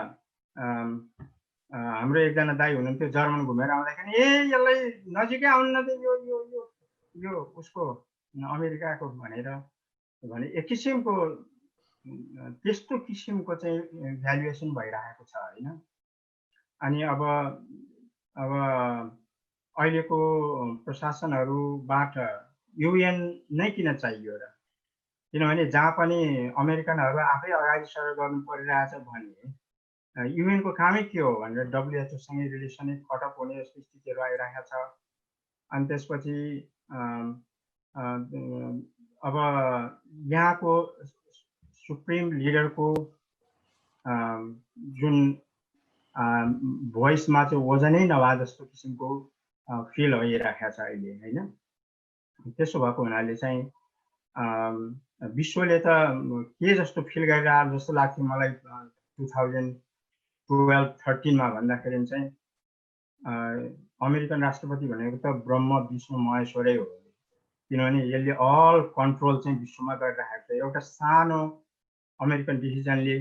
H: हाम्रो एकजना दाइ हुनुहुन्थ्यो जर्मन घुमेर आउँदाखेरि, ए यसलाई नजिकै आउनु न यो उसको अमेरिकाको भने एक किसिमको त्यस्तो किसिमको चाहिँ भ्यालुएसन भइरहेको छ होइन। अनि अब अहिलेको प्रशासनहरूबाट युएन नै किन चाहियो र? किनभने जहाँ पनि अमेरिकनहरू आफै अगाडि सर गर्नु परिरहेछ भने युएनको कामै के हो भनेर डब्लुएचओसँगै रिलेसनै कटअप हुने जस्तो स्थितिहरू आइरहेको छ। अनि त्यसपछि अब यहाँको सुप्रिम लिडरको जुन भोइसमा चाहिँ वजनै नभए जस्तो किसिमको फिल भइरहेको छ अहिले होइन। त्यसो भएको हुनाले चाहिँ विश्वले त के जस्तो फिल गरिरहेको जस्तो लाग्थ्यो मलाई 2012-13 मा भन्दाखेरि चाहिँ अमेरिकन राष्ट्रपति भनेको त ब्रह्म विष्णु महेश्वरै हो, किनभने यसले अल कन्ट्रोल चाहिँ विश्वमा गरिरहेको छ। एउटा सानो अमेरिकन डिसिजनले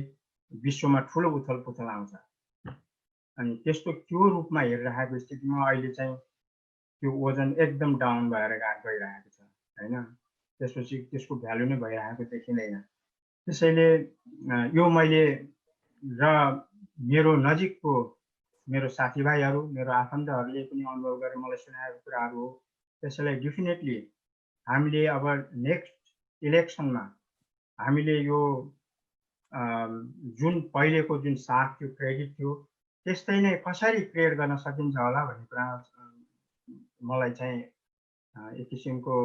H: विश्वमा ठुलो उथल पुथल आउँछ। अनि त्यस्तो त्यो रूपमा हेरिरहेको स्थितिमा अहिले चाहिँ त्यो वजन एकदम डाउन भएर गइरहेको छ हैन। त्यसपछि त्यसको भ्यालु नै भइरहेको देखिँदैन। त्यसैले यो मैले र मेरो नजिकको मेरो साथीभाइहरू मेरो आफन्तहरूले पनि अनुभव गरेर मलाई सुनाएको कुराहरू हो। त्यसैले डेफिनेटली हामीले अब नेक्स्ट इलेक्सनमा हामीले यो जुन पहिलेको जुन साथ थियो क्रेडिट थियो त्यस्तै नै कसरी क्रिएट गर्न सकिन्छ होला भन्ने कुरा मलाई चाहिँ एक किसिमको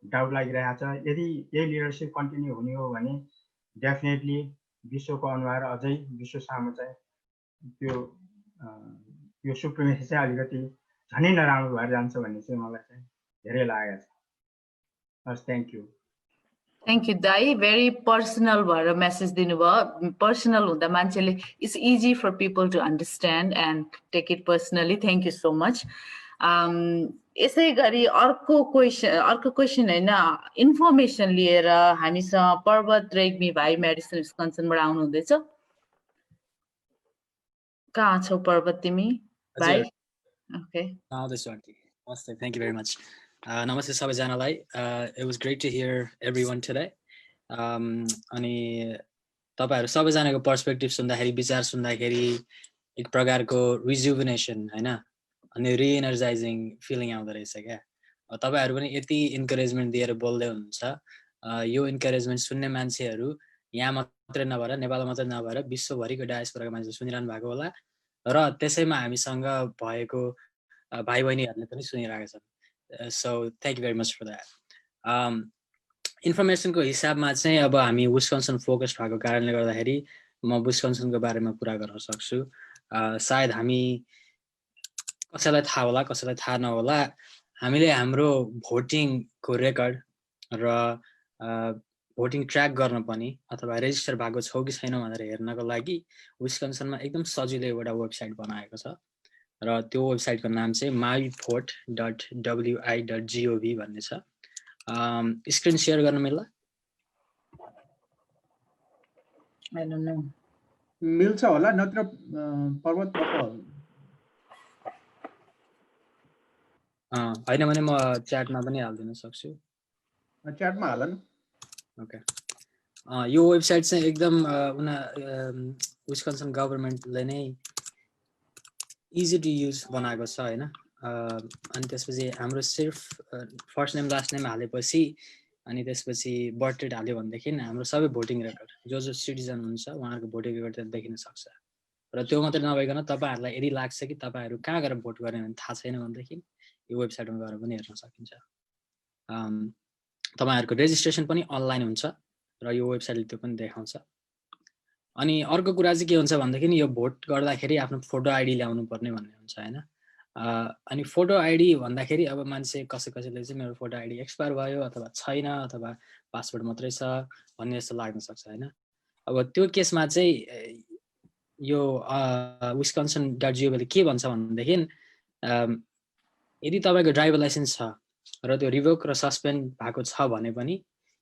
H: डाउट लागिरहेको छ। यदि यही लिडरसिप कन्टिन्यू हुने हो भने डेफिनेटली विश्वको अनुहार अझै विश्व सामु चाहिँ त्यो सुप्रिमेसी चाहिँ अलिकति झनै नराम्रो भएर जान्छ भन्ने चाहिँ मलाई चाहिँ धेरै लागेको छ। हस्, thank you.
B: Thank you, Dai. Very personal भएर message दिनुभयो। Personal हुँदा मान्छेले it's easy for people to understand and take it personally. Thank you so much. यसै गरी अर्को क्वेसन हैन, इन्फर्मेसन लिएर हामीसँग पर्वत रेग्मी भाइ मेडिसिन विस्कन्सिनबाट आउनु हुँदैछ। कहाँ छौ पर्वत तिमी भाइ? ओके,
I: आउँदैछु आन्टी। नमस्ते, थ्याङ्क यू भेरी मच। नमस्ते सबैजनालाई। It was great to hear everyone today. अनि तपाईहरु सबैजनाको पर्सपेक्टिभ सुन्दाखेरि, विचार सुन्दाखेरि एक प्रकारको रिजुभिनेसन हैन, अनि रिएनर्जाइजिङ फिलिङ आउँदो रहेछ क्या। तपाईहरु पनि यति इन्करेजमेन्ट दिएर बोल्दै हुनुहुन्छ। यो इन्करेजमेन्ट सुन्ने मान्छेहरु यहाँ मात्रै नभएर, नेपाल मात्रै नभएर विश्वभरिको डायस्पोराको मान्छे सुनिरहनु भएको होला र त्यसैमा हामीसँग भएको भाइ बहिनीहरुले पनि सुनिरहेका छन्। So thank you very much for that. इन्फर्मेसनको हिसाबमा चाहिँ अब हामी विस्कन्सन फोकस्ड भएको कारणले गर्दाखेरि म विस्कन्सनको बारेमा कुरा गर्न सक्छु। सायद हामी कसैलाई थाहा होला, कसैलाई थाहा नहोला, हामीले हाम्रो भोटिङको रेकर्ड र भोटिङ ट्र्याक गर्न पनि अथवा रेजिस्टर भएको छौ कि छैन भनेर हेर्नको लागि विस्कन्सनमा एकदम सजिलो एउटा वेबसाइट बनाएको छ र त्यो वेबसाइटको नाम चाहिँ myvote.wi.gov भन्ने छ। स्क्रिन शेयर गर्न मिल्ला?
B: I don't know.
A: मिल्छ होला, नत्र पर्वत
I: हैन भने म च्याटमा पनि हाल्दिन सक्छु।
A: च्याटमा हाल न।
I: ओके। यो वेबसाइट चाहिँ एकदम विस्कन्सन गभर्नमेन्टले नै इजी टु युज बनाएको छ हैन। अनि त्यसपछि हाम्रो सिर्फ फर्स्ट नेम लास्ट नेम हालेपछि अनि त्यसपछि बर्थ डेट हाल्यो भनेदेखि हाम्रो सबै भोटिङ रेकर्ड जो सिटिजन हुन्छ उहाँहरूको भोटिङ रेकर्ड त्यहाँ देखिन सक्छ। र त्यो मात्रै नभइकन तपाईहरुलाई यदि लाग्छ कि तपाईहरु कहाँ गएर भोट गर्ने भने थाहा छैन भनेदेखि यो वेबसाइटमा गएर पनि हेर्न सकिन्छ। तपाईहरुको रेजिस्ट्रेसन पनि अनलाइन हुन्छ र यो वेबसाइटले त्यो पनि देखाउँछ। अनि अर्को कुरा चाहिँ के हुन्छ भनेदेखि यो भोट गर्दाखेरि आफ्नो फोटो आइडी ल्याउनु पर्ने भन्ने हुन्छ हैन। अनि फोटो आइडी भन्दाखेरि अब मान्छे कसैले चाहिँ मेरो फोटो आइडी एक्सपायर भयो अथवा छैन अथवा पासवर्ड मात्रै छ भन्ने जस्तो लाग्न सक्छ हैन। अब त्यो केसमा चाहिँ यो wisconsin.gov ले के भन्छ भनेदेखि यदि तपाईको ड्राइभर लाइसेन्स छ र त्यो रिभोक र सस्पेन्ड भएको छ भने पनि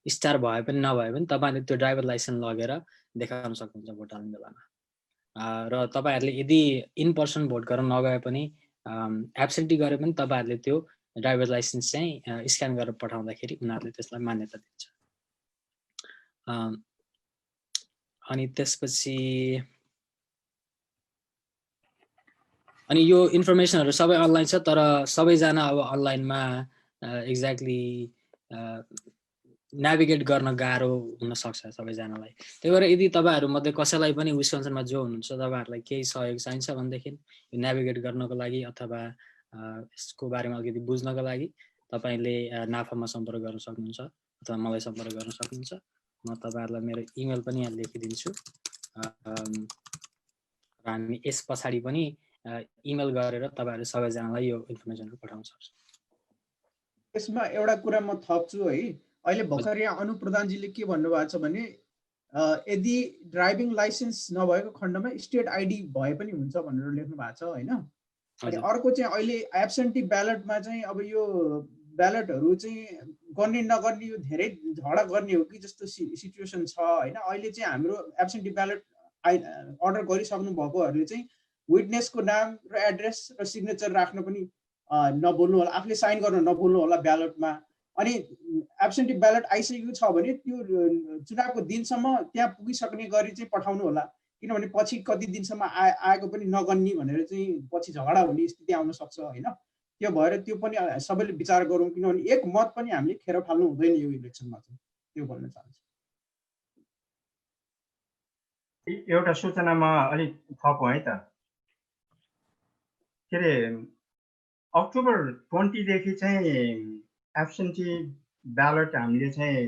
I: स्टार भए पनि नभए पनि तपाईले त्यो ड्राइभर लाइसेन्स लगेर देखाउन सक्नुहुन्छ भोट हाल्ने बेलामा। र तपाईहरुले यदि इन पर्सन भोट गर्न नगए पनि एब्सेन्टी गरे पनि तपाईहरुले त्यो ड्राइभर लाइसेन्स चाहिँ स्क्यान गरेर पठाउँदाखेरि उनीहरुले त्यसलाई मान्यता दिन्छ। अनि त्यसपछि अनि यो इन्फर्मेसनहरु सबै अनलाइन छ तर सबैजना अब अनलाइनमा एक्ज्याक्टली नेभिगेट गर्न गाह्रो हुन सक्छ सबैजनालाई। त्यही भएर यदि तपाईहरु मध्ये कसैलाई पनि विस्कन्सनमा जो हुनुहुन्छ तपाईहरुलाई केही सहयोग चाहिन्छ भनेदेखि यो नेभिगेट गर्नको लागि अथवा यसको बारेमा अलिकति बुझ्नको लागि तपाईले नाफामा सम्पर्क गर्न सक्नुहुन्छ अथवा मलाई सम्पर्क गर्न सक्नुहुन्छ। म तपाईहरुलाई मेरो इमेल पनि यहाँ लेखिदिन्छु। हामी यस पछाडी पनि इमेल गरेर तपाईहरु सबैजनालाई यो इन्फर्मेसन पठाउन सक्छौं।
A: यसमा एउटा कुरा म थप्छु है, अहिले भर्खर यहाँ अनु प्रधानजीले के भन्नुभएको छ भने यदि ड्राइभिङ लाइसेन्स नभएको खण्डमा स्टेट आइडी भए पनि हुन्छ भनेर लेख्नु भएको छ हैन। अनि अर्को चाहिँ अहिले एब्सेन्टी ब्यालेटमा चाहिँ अब यो ब्यालेटहरू चाहिँ गर्ने नगर्ने यो धेरै झगडा गर्ने हो कि जस्तो सिचुएसन छ हैन। अहिले चाहिँ हाम्रो एब्सेन्टी ब्यालेट अर्डर गरिसक्नु भएकोहरूले चाहिँ विटनेसको नाम र एड्रेस र सिग्नेचर राख्न पनि नबोल्नु होला, आफूले साइन गर्न नबोल्नु होला ब्यालेटमा। अनि एब्सेन्टी ब्यालेट आइसकेको छ भने त्यो चुनावको दिनसम्म त्यहाँ पुगिसक्ने गरी चाहिँ पठाउनु होला, किनभने पछि कति दिनसम्म आएको पनि नगन्ने भनेर चाहिँ पछि झगडा हुने स्थिति आउन सक्छ हैन। त्यो भएर त्यो पनि सबैले विचार गरौँ, किनभने एक मत पनि हामीले खेर फाल्नु हुँदैन यो इलेक्सनमा चाहिँ, त्यो भन्न चाहन्छु।
H: एउटा सूचनामा अलिक थपौँ है त। के अरे अक्टोबर 20 देखि चाहिँ एब्सेन्टी ब्यालेट हामीले चाहिँ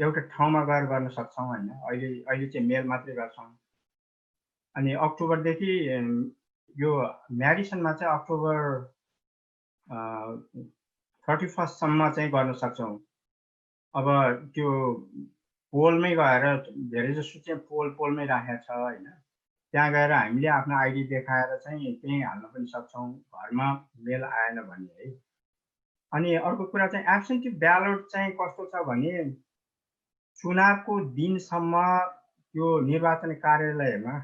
H: एउटा ठाउँमा गएर गर्न सक्छौँ हैन। अहिले चाहिँ मेल मात्रै गर्छौँ। अनि अक्टोबरदेखि यो म्याडिसनमा चाहिँ अक्टोबर 31 सम्म चाहिँ गर्न सक्छौँ। अब त्यो पोलमै गएर धेरै जसो चाहिँ पोलमै राखेको छ हैन। त्यहाँ गएर हामीले आफ्नो आइडी देखाएर चाहिँ त्यही हाल्न पनि सक्छौँ घरमा मेल आएन भने है। अनि अर्को कुरा चाहिँ एब्सेन्टी ब्यालेट चाहिँ कस्तो छ भने चुनावको दिनसम्म त्यो निर्वाचन कार्यालयमा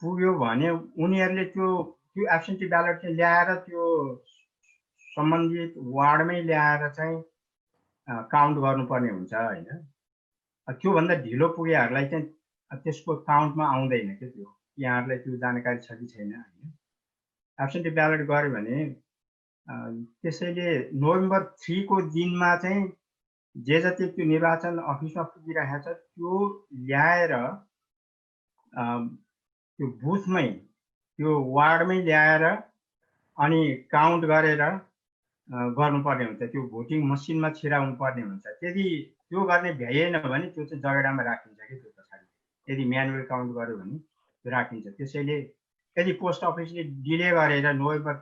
H: पुग्यो भने उनीहरूले त्यो एब्सेन्टी ब्यालेट चाहिँ ल्याएर त्यो सम्बन्धित वार्डमै ल्याएर चाहिँ काउन्ट गर्नुपर्ने हुन्छ हैन। त्योभन्दा ढिलो पुगेहरूलाई चाहिँ त्यसको काउन्टमा आउँदैन के त्यो। यहाँहरूलाई त्यो जानकारी छ कि छैन हैन। एब्सेन्टी ब्यालेट गर्यो भने त्यसैले नोभेम्बर 3 को दिनमा चाहिँ जे जति त्यो निर्वाचन अफिसमा पुगिरहेको छ त्यो ल्याएर त्यो बुथमै त्यो वार्डमै ल्याएर अनि काउन्ट गरेर गर्नुपर्ने हुन्छ। त्यो भोटिङ मसिनमा छिराउनु पर्ने हुन्छ। यदि त्यो गर्ने भ्याइएन भने त्यो चाहिँ जगेडामा राखिन्छ कि त्यो पछाडि। यदि म्यानुअल काउन्ट गर्यो भने त्यो राखिन्छ। त्यसैले यदि पोस्ट अफिसले डिले गरेर नोभेम्बर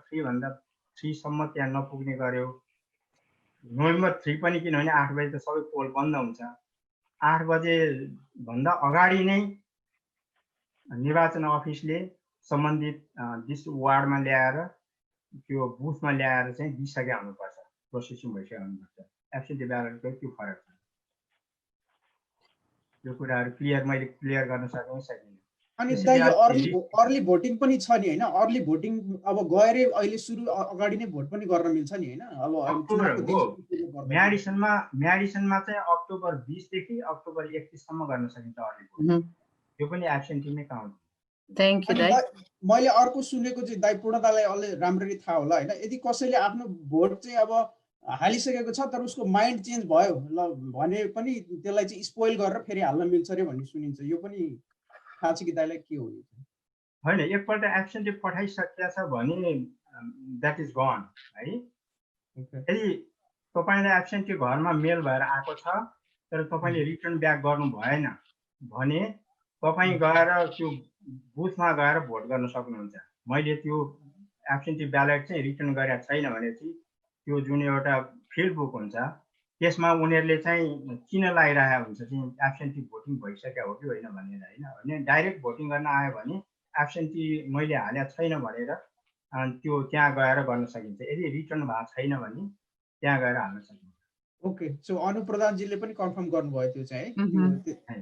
H: 3 सम्म त्यहाँ नपुग्ने गर्यो, नोभेम्बर 3 पनि किनभने 8 बजे त सबै पोल बन्द हुन्छ, 8 बजे भन्दा अगाडि नै निर्वाचन अफिसले सम्बन्धित वार्डमा ल्याएर त्यो बुथमा ल्याएर चाहिँ दिइसके आउनुपर्छ, प्रोसेसिङ भइसके आउनुपर्छ। एब्सेन्टी ब्यालेटको त्यो फरक छ। यो कुराहरू मैले क्लियर गर्न सकेँ सकिनँ।
A: अनि यो अर्ली भोटिङ पनि छ नि हैन। अर्ली भोटिङ अब गएरै अहिले सुरु अगाडि नै भोट पनि गर्न मिल्छ नि हैन। अब
H: म्याडिसनमा चाहिँ अक्टोबर 20 देखि अक्टोबर 31 सम्म गर्न सकिन्छ अर्ली भोट। त्यो पनि एब्सेन्टीमै काउन्ट।
B: थ्यांक यू दाइ।
A: मैले अर्को सुनेको चाहिँ दाइ पूर्णतालाई अलि राम्ररी थाहा होला हैन। यदि कसैले आफ्नो भोट चाहिँ अब हालिसकेको छ तर उसको माइन्ड चेन्ज भयो भने पनि त्यसलाई चाहिँ स्पोइल गरेर फेरि हाल्न मिल्छ रे भन्ने सुनिन्छ। यो पनि थाहा छ कि दाइलाई के हो?
H: हैन, एकपल्ट एब्सेन्टी पठाइसकेको छ भने द्याट इज गन है। यदि तपाईलाई एब्सेन्टी घरमा मेल भएर आएको छ तर तपाईले रिटर्न ब्याक गर्नु भएन भने तपाई गएर त्यो बुथमा गएर भोट गर्न सक्नुहुन्छ। मैले त्यो एब्सेन्टी ब्यालेट चाहिँ रिटर्न गरेको छैन भने चाहिँ त्यो जुन एउटा फिल्ड बुक हुन्छ त्यसमा उनीहरूले चाहिँ किन लगाइरहेको हुन्छ चाहिँ एब्सेन्टी भोटिङ भइसक्यो हो कि होइन भनेर हैन। भने डाइरेक्ट भोटिङ गर्न आयो भने एब्सेन्टी मैले हालेको छैन भनेर त्यो त्यहाँ गएर गर्न सकिन्छ। यदि रिटर्न भएको छैन भने त्यहाँ गएर हाल्न सकिन्छ।
A: ओके, सो अनु प्रधानजीले पनि कन्फर्म गर्नुभयो त्यो चाहिँ है।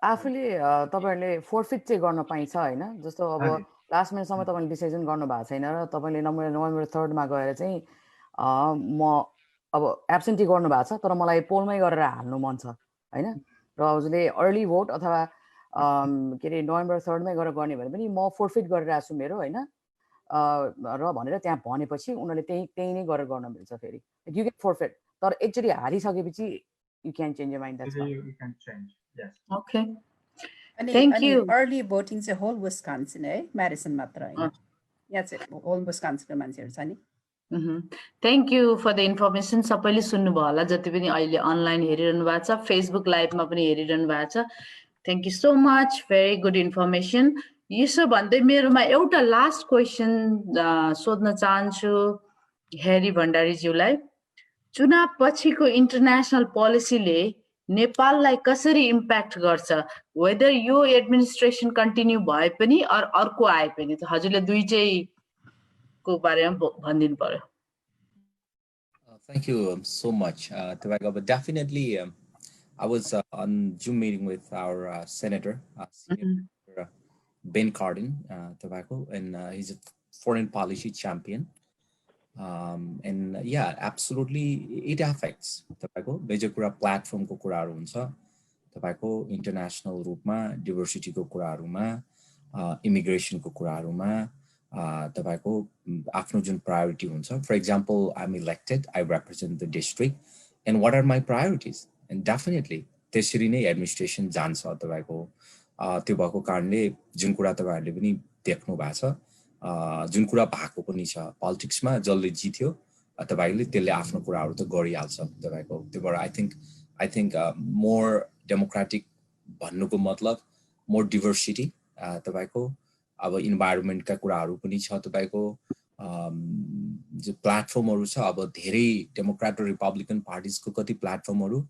J: आफूले तपाईहरुले फोरफिट चाहिँ गर्न पाइन्छ हैन। जस्तो अब लास्ट मिनेटसम्म तपाईले डिसिजन गर्नु भएको छैन र तपाईले नोभेम्बर 3 मा गएर चाहिँ म अब एब्सेन्टी गर्नु भएको छ तर मलाई पोलमै गरेर हाल्नु मन छ हैन। र हजुरले अर्ली भोट अथवा के अरे नोभेम्बर 3 मै गरेर गर्ने भने पनि म फोरफिट गरिरहेको छु मेरो हैन र भनेर त्यहाँ भनेपछि उनीहरूले त्यही नै गरेर गर्न मिल्छ। फेरि यु गेट फोरफिट तर एकचोटि हारिसकेपछि you can change your mind.
B: Okay,
G: thank you. Early voting चाहिँ होल विस्कन्सिन है, म्याडिसन मात्र हैन। यहाँ चाहिँ होल विस्कन्सिनको मान्छेहरु छ नि।
B: Thank you for the information. सबैले सुन्नुभयो होला जति पनि अहिले अनलाइन हेरिरहनु भएको छ, फेसबुक लाइभमा पनि हेरिरहनु भएको छ। Thank you so much, very good information. यसो भन्दै मेरोमा एउटा लास्ट क्वेसन सोध्न चाहन्छु हेरी भण्डारीज्यूलाई। चुनाव पछिको इन्टरनेसनल पोलिसीले नेपाललाई कसरी इम्प्याक्ट गर्छ वेदर यो एडमिनिस्ट्रेसन कन्टिन्यू भए पनि अर्को आए पनि त हजुरले दुईटैको बारेमा भनिदिनु पर्यो
C: Thank you so much, Tobacco. But definitely, I was on Zoom meeting with our Senator, Senator Ben Cardin, Tobacco, and he's a foreign policy champion. And yeah, absolutely, it affects Tobacco. Major kura platform ko kuraharu huncha. Tobacco international रूपमा diversity को कुराहरुमा immigration को कुराहरुमा तपाईको आफ्नो जुन priority हुन्छ. For example, I'm elected, I represent the district, and what are my priorities? And definitely त्यसरी नै administration जान्छ तपाईको त्यो भएको कारणले जुन कुरा तपाईहरुले पनि देख्नु भएको छ जुन कुरा भएको पनि छ politics मा जसले जित्यो तपाईले त्यसले आफ्नो कुराहरु त गरिहाल्छ तपाईको त्यबाट I think more democratic भन्नुको मतलब more diversity तपाईको अब environment का कुराहरु पनि छ तपाईको जो प्लेटफर्महरु छ अब धेरै डेमोक्रेट र रिपब्लिकन पार्टीज को कति प्लेटफर्महरु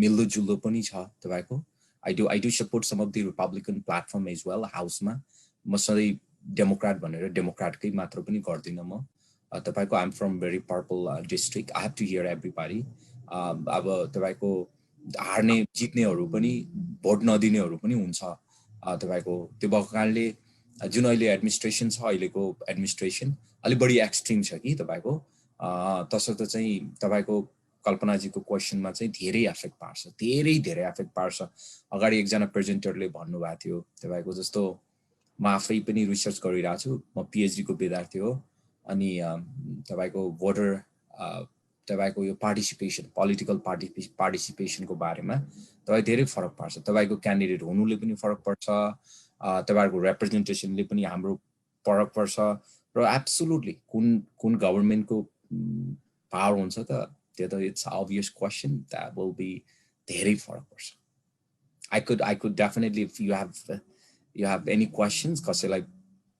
C: मिल्दो जुल्दो पनि छ तपाईको I do support some of the Republican platform as well house मा म सधैं डेमोक्रेट भनेर डेमोक्रेटकै मात्र पनि गर्दिन म तपाईको I'm from very purple district I have to hear everybody अब तपाईको हार्ने जित्नेहरु पनि भोट नदिनेहरु पनि हुन्छ तपाईको त्यो भएको कारणले जुन अहिले एडमिनिस्ट्रेसन छ अहिलेको एडमिनिस्ट्रेसन अलि बढी एक्सट्रीम छ कि तपाईको तसर्थ चाहिँ तपाईको कल्पनाजीको क्वेशनमा चाहिँ धेरै एफेक्ट पार्छ धेरै एफेक्ट पार्छ अगाडि एकजना प्रेजेन्टरले भन्नु भएको थियो तपाईको जस्तो म आफै पनि रिसर्च गरिरहेको छु म पीएचडी को विद्यार्थी हो अनि तपाईको भोटर तपाईको यो पार्टिसिपेसन पोलिटिकल पार्टिसिपेसन को बारेमा तपाई धेरै फरक पर्छ तपाईको क्यान्डिडेट हुनुले पनि फरक पर्छ तपाईको रिप्रेजेन्टेसनले पनि हाम्रो फरक पर्छ र एब्सोल्युटली कुन गभर्नमेन्ट को पावर हुन्छ त त्यो त it's obvious question that will be धेरै फरक पर्छ I could definitely if you have any questions कसैलाई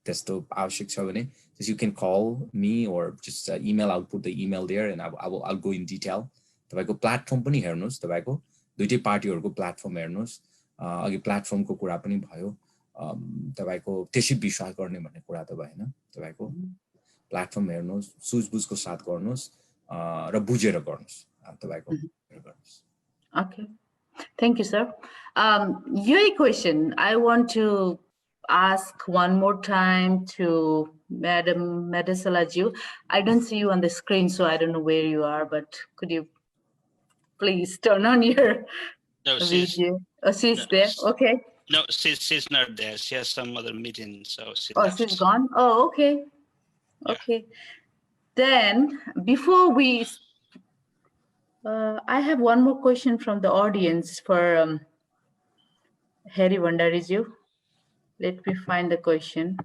C: त्यस्तो आवश्यक छ भने you can call me or just email I'll put the email there and I'll go in detail तपाईको प्लेटफर्म पनि हेर्नुस् तपाईको दुईटै पार्टीहरुको प्लेटफर्म हेर्नुस् अघि प्लेटफर्म को कुरा पनि भयो तपाईको त्यसै विश्वास गर्ने भन्ने कुरा त भएन तपाईको प्लेटफर्म हेर्नुस् सुझबुझको साथ गर्नुस् र बुझेर गर्नुस् तपाईको गर्नुस्
B: Okay, thank you, sir. Your question, I want to ask one more time to Madam Madisalaji. I don't see you on the screen, so I don't know where you are, but could you please turn on your video? Oh, she's there, okay.
K: No, she's not there. She has some other meeting, so
B: she's gone? Oh, okay. Yeah. Okay. Then, before we... I have one more question from the audience for Harry Vandariju. Let me find the question.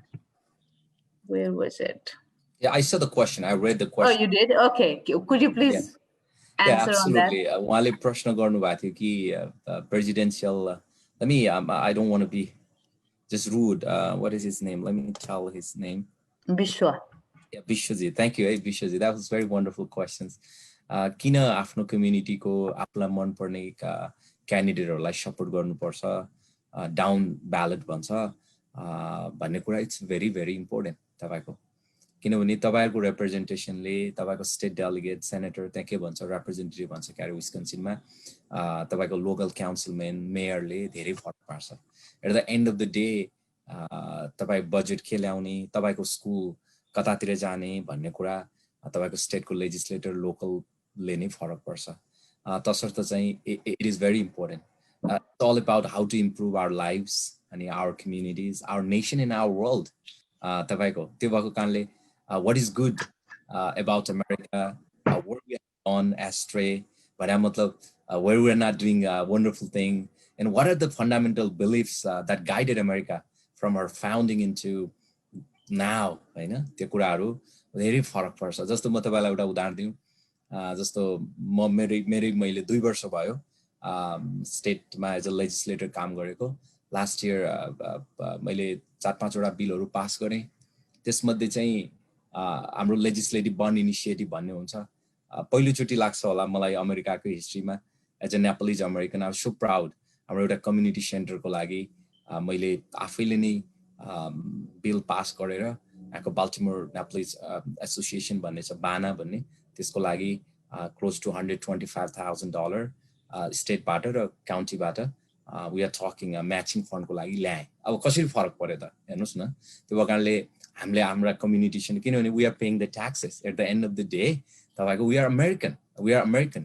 B: Where was it?
C: Yeah, I saw the question. I read the question.
B: Oh, you did? Okay. Could you please answer on that?
C: Yeah, absolutely. उहाँले प्रश्न गर्नुभएको थियो कि presidential let me I don't want to be just rude. What is his name? Let me tell his name.
B: Bishwa.
C: Yeah, Bishwaji. Thank you, Bishwaji. That was very wonderful questions. किन आफ्नो कम्युनिटी को आफुलाई मन पर्ने क्यान्डिडेटहरुलाई सपोर्ट गर्नुपर्छ डाउन ब्यालेट भन्छ भन्ने कुरा इट्स भेरी इम्पोर्टेन्ट तपाईको किनभने तपाईहरुको रिप्रेजेन्टेसनले तपाईको स्टेट डेलिगेट सेनेटर त्यहाँ के भन्छ रिप्रेजेन्टेटिभ भन्छ क्यारे विस्कन्सिनमा तपाईको लोकल काउन्सिलमेन मेयरले धेरै फरक पार्छ at the end of the day तपाई बजेट के ल्याउने तपाईको स्कुल कतातिर जाने भन्ने कुरा तपाईको स्टेटको लेजिस्लेटर लोकल ले नै फरक पर्छ तसर्थ चाहिँ it is very important it's all about how to improve our lives and our communities our nation and our world तपाईको त्यो भएको कारणले what is good about America where we have gone astray भन्ने मतलब where we are not doing a wonderful thing and what are the fundamental beliefs that guided America from our founding into now हैन त्यो कुराहरु धेरै फरक पर्छ जस्तो म तपाईलाई एउटा उदाहरण दिउँ जस्तो म मैले 2 वर्ष भयो स्टेटमा एज अ लेजिस्लेटर काम गरेको लास्ट इयर मैले 4-5 वटा बिलहरु पास गरे त्यसमध्ये चाहिँ हाम्रो लेजिस्लेटिभ बन्ड इनिशिएटिभ भन्ने हुन्छ पहिलोचोटि लाग्छ होला मलाई अमेरिकाको हिस्ट्रीमा as a Nepalese American I so proud हाम्रो एउटा कम्युनिटी सेन्टरको लागि मैले आफैले नै बिल पास गरेर यहाँको बाल्टिमोर नेपालिज एसोसिएसन भन्ने छ बाना भन्ने त्यसको लागि क्लोज टु $125,000 स्टेटबाट र काउन्टीबाट वी आर टकिङ म्याचिङ फन्डको लागि ल्याएँ अब कसरी फरक पर्यो त हेर्नुहोस् न त्यो कारणले हामीले हाम्रा कम्युनिटी सेन्टर किनभने we are paying the taxes at the end of the day तपाईँको we are American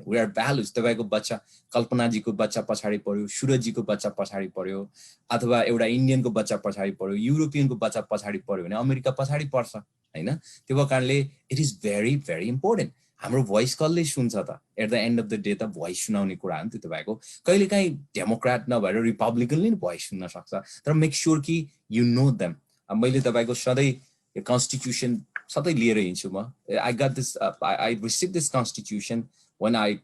C: we are values तपाईँको बच्चा कल्पनाजीको बच्चा पछाडि पर्यो सुरजीको बच्चा पछाडि पर्यो अथवा एउटा इन्डियनको बच्चा पछाडि पर्यो युरोपियनको बच्चा पछाडि पर्यो भने अमेरिका पछाडि पर्छ हैन त्यो कारणले it is very very important हाम्रो भोइस कसले सुन्छ त at the end of the day त भोइस सुनाउने कुरा हो नि त्यो तपाईँको कहिलेकाहीँ डेमोक्रेट नभएर रिपब्लिकनले नि भोइस सुन्न सक्छ तर मेक स्योर कि यु नो देम मैले तपाईँको सधैँ कन्स्टिट्युसन सधैँ लिएर हिँड्छु म I got this I receive this constitution when I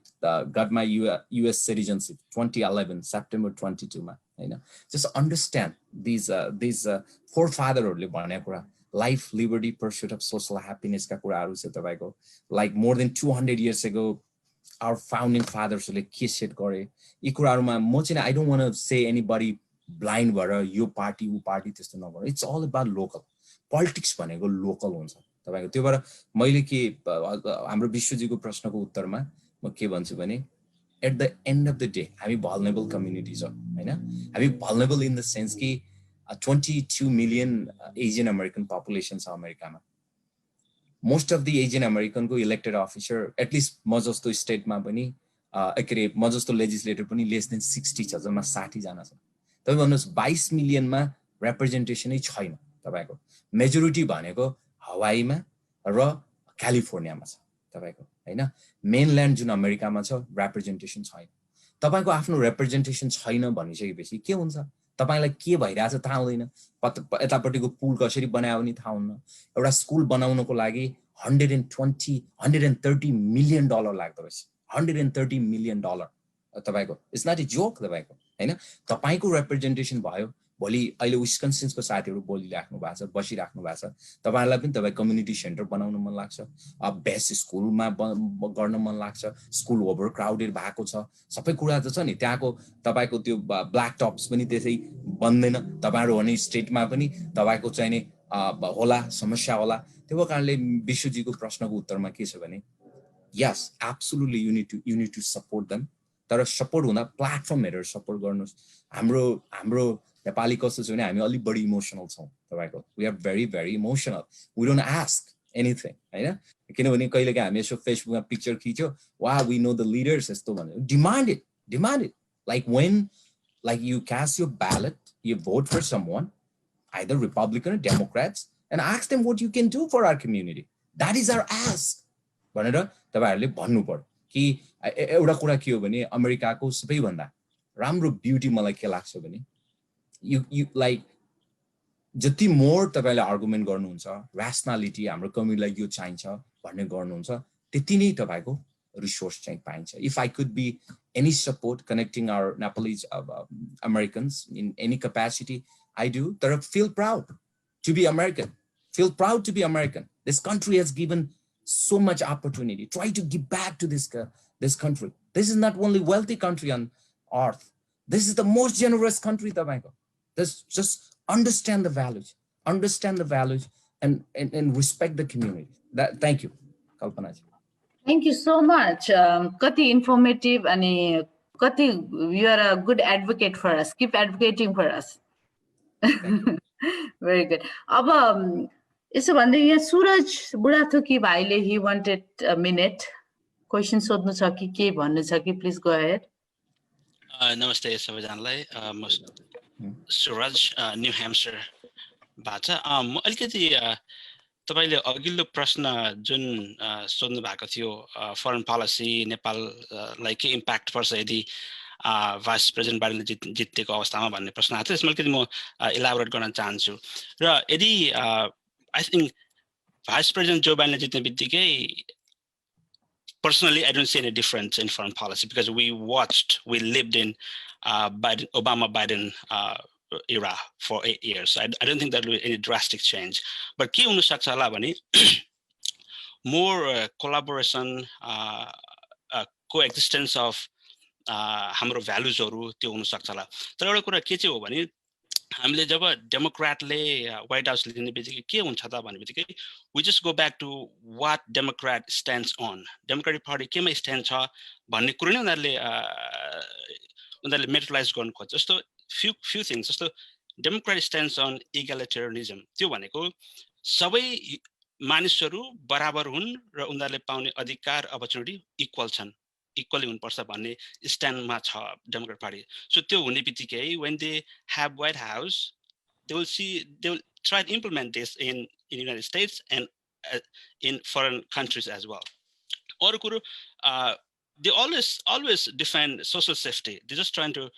C: got my US citizenship 2011 September 22 मा हैन just understand these forefatherहरूले भनेको कुरा life liberty pursuit of social happiness का कुराहरु छ तपाईको like more than 200 years ago our founding fathers ले के सेट गरे यी कुराहरुमा म चाहिँ I don't want to say anybody blind भएर यो पार्टी उ पार्टी त्यस्तो नभएर it's all about local politics भनेको लोकल हुन्छ तपाईको त्यो भएर मैले के हाम्रो विश्वजीको प्रश्नको उत्तरमा म के भन्छु भने at the end of the day हामी भल्नेबल कम्युनिटिज हो हैन हामी भल्नेबल इन द सेन्स कि 22 मिलियन एजियन अमेरिकन पपुलेसन छ अमेरिकामा मोस्ट अफ द एजियन अमेरिकनको इलेक्टेड अफिसर एटलिस्ट म जस्तो स्टेटमा पनि के म जस्तो लेजिस्लेटर पनि लेस देन 60 छ जम्मा 60 जना छ तपाईं भन्नुस् 22 मिलियनमा रिप्रेजेन्टेसनै छैन तपाईको मेजोरिटी भनेको हवाईमा र क्यालिफोर्नियामा छ तपाईको हैन मेनल्यान्ड जुन अमेरिकामा छ रिप्रेजेन्टेसन छैन तपाईको आफ्नो रिप्रेजेन्टेसन छैन भनिसकेपछि के हुन्छ तपाईलाई के भइराछ थाहा हुँदैन यतापट्टिको पुल कसरी बनायो नि थाहा हुन्न एउटा स्कुल बनाउनको लागि 130 मिलियन डलर लाग्दो रहेछ 130 मिलियन डलर तपाईको इट्स नट ए जोक तपाईको हैन तपाईको रिप्रेजेन्टेसन भयो भोलि अहिले विस्कन्सिनको साथीहरु बोलिराख्नु भएको छ बसिराख्नु भएको छ तपाईहरुलाई पनि तपाई कम्युनिटी सेन्टर बनाउन मन लाग्छ बेस्ट स्कुलमा गर्न मन लाग्छ स्कुल ओभर क्राउडेड भएको छ सबै कुरा त छ नि त्यहाँको तपाईको त्यो ब्ल्याक टप्स पनि त्यसै बन्दैन तपाईहरु हुने स्टेटमा पनि तपाईको चाहिँ नि होला समस्या होला त्यो कारणले विश्वजीको प्रश्नको उत्तरमा के छ भने यस absolutely you need to support them तर सपोर्ट हुँदा प्लेटफर्म हेरेर सपोर्ट गर्नुस् हाम्रो नेपाली कस्तो छ भने हामी अलि बढी इमोसनल छौं तपाईको we are very very emotional we don't ask anything हैन किनभने कहिलेकाहीँ हामी यसो फेसबुकमा पिक्चर खिच्यो वा वी नो द लिडर्स यस्तो भने demand it like when like you cast your ballot you vote for someone either Republican Democrats and ask them what you can do for our community that is our ask भनेर तपाईहरुले भन्नु पर्यो कि एउटा कुरा के हो भने अमेरिकाको सबैभन्दा राम्रो ब्युटी मलाई के लाग्छ भने you like जति मोर तपाईले आर्गुमेन्ट गर्नुहुन्छ र्याशनलिटी हाम्रो कम्युनिटीलाई यो चाहिन्छ भन्ने गर्नुहुन्छ त्यति नै तपाईको रिसोर्स चाहिँ पाइन्छ if I could be any support connecting our Nepalese Americans in any capacity I do तर feel proud to be American this country has given so much opportunity try to give back to this country this is not only wealthy country on earth this is the most generous country तपाईको just understand the values and respect the community. Thank you, Kalpana ji.
B: Thank you so much. Kati informative and Kati, you are a good advocate for us. Keep advocating for us. Very good. Aba iso bhande ya Suraj Budathuki bhaile he wanted a minute. Question sodhnu cha ki ke bhannu cha ki please go ahead.
K: Namaste सबैजनालाई Suraj New Hampshire बाट म अलिकति तपाईले अघिल्लो प्रश्न जुन सोध्नु भएको थियो फरेन पोलिसी नेपाललाई के इम्प्याक्ट पर्छ यदि भाइस प्रेसिडेन्ट बाइडेनले जितेको अवस्थामा भन्ने प्रश्न आएको थियो यसमा अलिकति म इलाबोरेट गर्न चाहन्छु र यदि आई थिंक भाइस प्रेसिडेन्ट जो बाइडेनले जित्ने बित्तिकै personally I don't see any difference in foreign policy because we lived in Obama-Biden era for 8 years. I don't think that will be any drastic change. But ke hunu sakcha hola bhane more collaboration, coexistence of हाम्रो भ्यालुजहरू त्यो हुन सक्छ होला। तर एउटा कुरा के चाहिँ हो भने हामीले जब डेमोक्रेटले व्हाइट हाउस लिने बित्तिकै के हुन्छ त भन्ने बित्तिकै we just go back to what Democrat stands on. Democratic party केमा स्ट्यान्ड छ भन्ने कुरो नै उनीहरूले मेटलाइज गर्नु खोज्छ। जस्तो few things, जस्तो डेमोक्रेट स्ट्यान्ड्स अन इग्यालिटेरियनिजम, त्यो भनेको सबै मानिसहरू बराबर हुन् र उनीहरूले पाउने अधिकार अपर्च्युनिटी इक्वल छन्, इक्वली हुनुपर्छ भन्ने स्ट्यान्डमा छ डेमोक्रेट पार्टी। सो त्यो हुने बित्तिकै when they have White House, they will try to implement this in United States and in foreign countries as well. Or kuro they always defend social safety. They're just trying to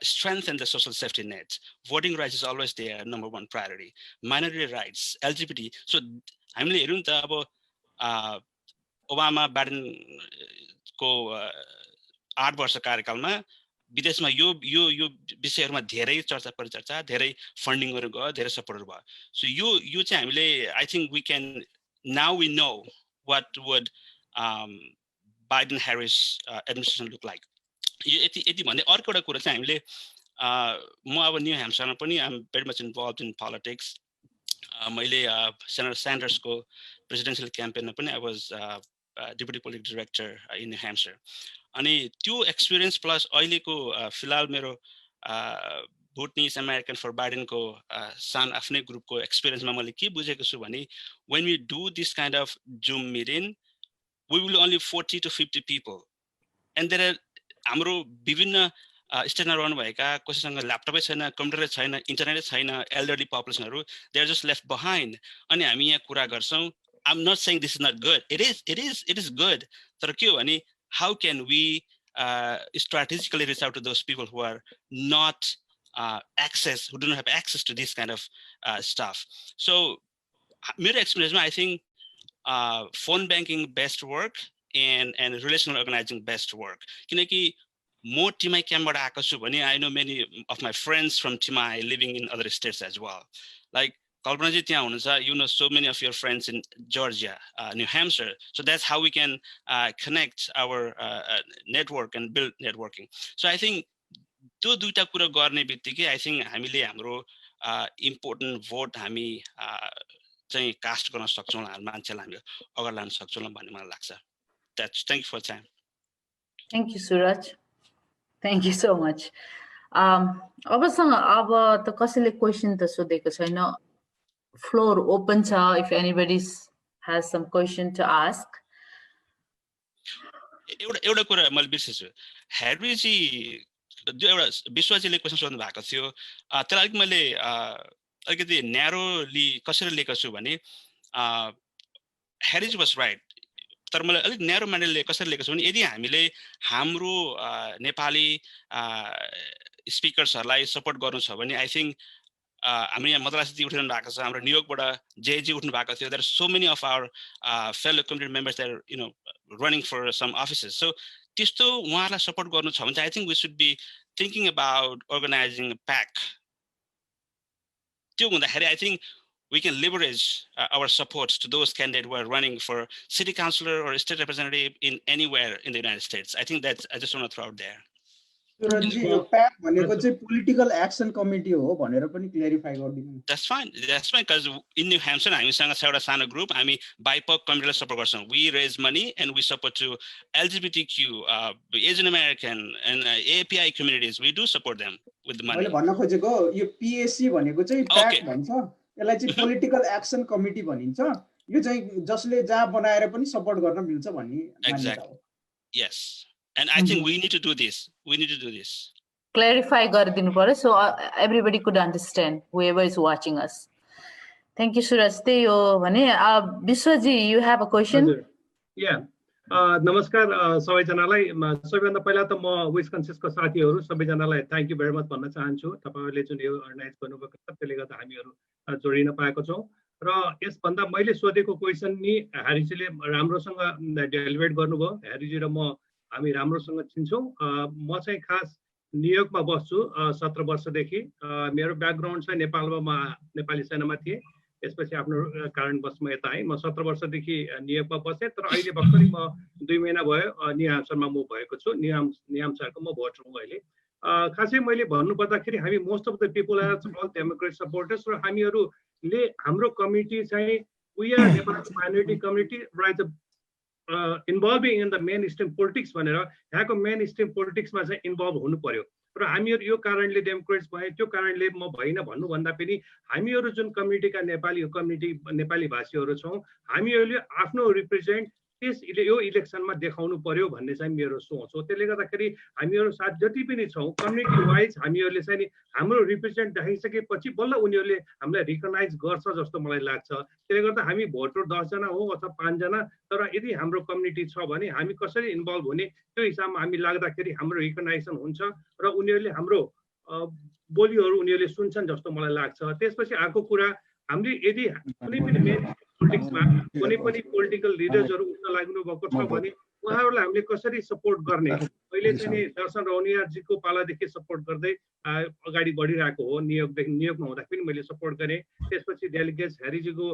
K: strengthen the social safety net. Voting rights is always their number one priority. Minority rights, LGBT. So हामीले हेरौँ त अब ओबामा बाइडेन को 8 वर्ष कार्यकालमा विदेशमा यो विषयहरुमा धेरै चर्चा परिचर्चा, धेरै फन्डिङहरु गयो, धेरै सपोर्टहरु भयो। सो यो चाहिँ हामीले I think we can now we know what would Biden Harris administration look like. यो यति भन्दै अर्को एउटा कुरा चाहिँ हामीले म अब न्यू ह्याम्पसायरमा पनि I'm very much involved in politics. मैले Senator Sanders को presidential campaign मा पनि I was deputy political director in New Hampshire. अनि त्यो एक्सपिरियन्स प्लस अहिलेको फिलहाल मेरो भोटनीस अमेरिकन फर बाइडेन को सान आफ्नै ग्रुपको एक्सपिरियन्समा मैले के बुझेको छु भने when we do this kind of Zoom meeting, we will only 40 to 50 people, and there are हाम्रो विभिन्न स्टेटमा रहनु भएका कसैसँग ल्यापटपै छैन, कम्प्युटरै छैन, इन्टरनेटै छैन, elderly पपुलेसनहरु they are just left behind. अनि हामी यहाँ कुरा गर्छौं. I'm not saying this is not good. It is good. तर के हो भने how can we strategically reach out to those people who are not who do not have access to this kind of stuff? So मेरो experience, I think phone banking best work and relational organizing best work. किनकि म टिमाई क्याम्पबाट आएको छु भने I know many of my friends from Timai living in other states as well. Like Kalpana ji त्यहाँ हुनुहुन्छ, you know so many of your friends in Georgia, New Hampshire. So that's how we can connect our network and build networking. So I think त्यो दुईटा कुरा गर्ने बित्तिकै I think हामीले हाम्रो important vote हामी चाहिँ कास्ट गर्न सक्छौं, मान्छेलाई हामी अगाडि लान सक्छौं भन्ने मलाई लाग्छ. That's thank you for your time.
B: Thank you, Suraj. Thank you so much. अब त कसैले क्वेशन त सोधेको छैन. Floor open cha if anybody has some question to ask.
K: एउटा कुरा मैले बिर्सेछु. ह्यारी जी एउटा विश्वजीले क्वेशन सोध्नु भएको थियो. त्यसलाई अलिक मैले अलिकति न्यारोली कसरी लेखेको छु भने ह्यारी जी वाज राइट. तर मलाई अलिक न्यारो माइन्डले कसरी लेखेको छु भने यदि हामीले हाम्रो नेपाली स्पिकर्सहरुलाई सपोर्ट गर्नु छ भने I think हाम्रो यहाँ मद्रासजी उठिरहनु भएको छ, हाम्रो न्युयोर्कबाट जेजी उठ्नु भएको थियो. There are so many of our fellow community members that are running for some offices. So त्यस्तो उहाँहरुलाई सपोर्ट गर्नु छ भने I think we should be thinking about organizing a PAC. त्यो हुँदाखेरि I think we can leverage our support to those candidates who are running for city councilor or state representative in anywhere in the United States. I think that's, I just want to throw out there.
A: PAC भनेको चाहिँ political action committee हो भनेर पनि clarify गरिदिनु.
K: That's fine, because in New Hampshire हामीसँग छ एउटा सानो ग्रुप, हामी BIPOC community support गर्छौं. We raise money and we support to LGBTQ, Asian American and API communities. We do support them with the money.
A: मैले भन्न खोजेको यो PAC भनेको चाहिँ PAC भन्छ. यसलाई चाहिँ पोलिटिकल एक्सन कमिटी भनिन्छ. यो चाहिँ जसले जहाँ बनाएर पनि सपोर्ट गर्न मिल्छ भन्ने मान्यता हो.
K: Yes, and I think we need to do this.
B: Clarify गरिदिनु पर्यो so everybody could understand, whoever is watching us. Thank you, Suraj. त्यही हो भने विश्वजी, you have a question?
L: Yeah. नमस्कार सबैजनालाई. सबैभन्दा पहिला त म विस्कन्सिसको साथीहरु सबैजनालाई थ्यांक यू भेरी मच भन्न चाहन्छु. तपाईहरुले जुन यो अर्गनाइज गर्नुभएको छ त्यसले गर्दा हामीहरु जोडिन पाएको छौं. र यसभन्दा मैले सोधेको क्वेशन नि ह्यारीजीले राम्रोसँग डेलिभरेट गर्नुभयो. ह्यारीजी र म हामी राम्रोसँग चिन्छौं. म चाहिँ खास न्युयोर्कमा बस्छु 17 वर्षदेखि. मेरो ब्याकग्राउन्ड चाहिँ नेपालमा म नेपाली सेनामा थिए यसपछि आफ्नो कारणवश म यता आएँ। म 17 वर्षदेखि न्युयोर्कमा बसेँ, तर अहिले भर्खरै म 2 महिना भयो न्यू ह्याम्पसरमा म भएको छु। न्यू ह्याम्पसरको म भोटर हुँ अहिले। खासै मैले भन्नुपर्दाखेरि हामी most of the people are all Democrat supporters, र हामीहरूले हाम्रो कम्युनिटी चाहिँ we are Nepali minority community right involving in the mainstream politics भनेर यहाँको मेन स्ट्रिम पोलिटिक्समा चाहिँ इन्भल्भ हुनु पर्यो। र हामीहरू यो कारणले डेमोक्रेट्स भए, त्यो कारणले म भइनँ भन्नुभन्दा पनि हामीहरू जुन कम्युनिटीका नेपाली भाषीहरू छौँ, हामीहरूले आफ्नो रिप्रेजेन्ट यो इलेक्सनमा देखाउनु पर्यो भन्ने चाहिँ मेरो सोच हो। त्यसले गर्दाखेरि हामीहरू साथ जति पनि छौँ कम्युनिटी वाइज हामीहरूले चाहिँ हाम्रो रिप्रेजेन्ट देखाइसकेपछि बल्ल उनीहरूले हामीलाई रिकगनाइज गर्छ जस्तो मलाई लाग्छ। त्यसले गर्दा हामी भोटर 10 जना हो अथवा 5 जना, तर यदि हाम्रो कम्युनिटी छ भने हामी कसरी इन्भल्भ हुने त्यो हिसाबमा हामी लाग्दाखेरि हाम्रो रिकगनाइजेसन हुन्छ र उनीहरूले हाम्रो बोलीहरू उनीहरूले सुन्छन् जस्तो मलाई लाग्छ। त्यसपछि अर्को कुरा, हामीले यदि कुनै पनि मेन पोलिटिक्समा कुनै पनि पोलिटिकल लिडर्सहरू उठ्न लाग्नु भएको छ भने उहाँहरूलाई हामीले कसरी सपोर्ट गर्ने, अहिले चाहिँ दर्शन रौनियाजीको पालादेखि सपोर्ट गर्दै अगाडि बढिरहेको हो। न्युयोर्कमा हुँदाखेरि मैले सपोर्ट गरेँ, त्यसपछि डेलिगेट्स ह्यारीजीको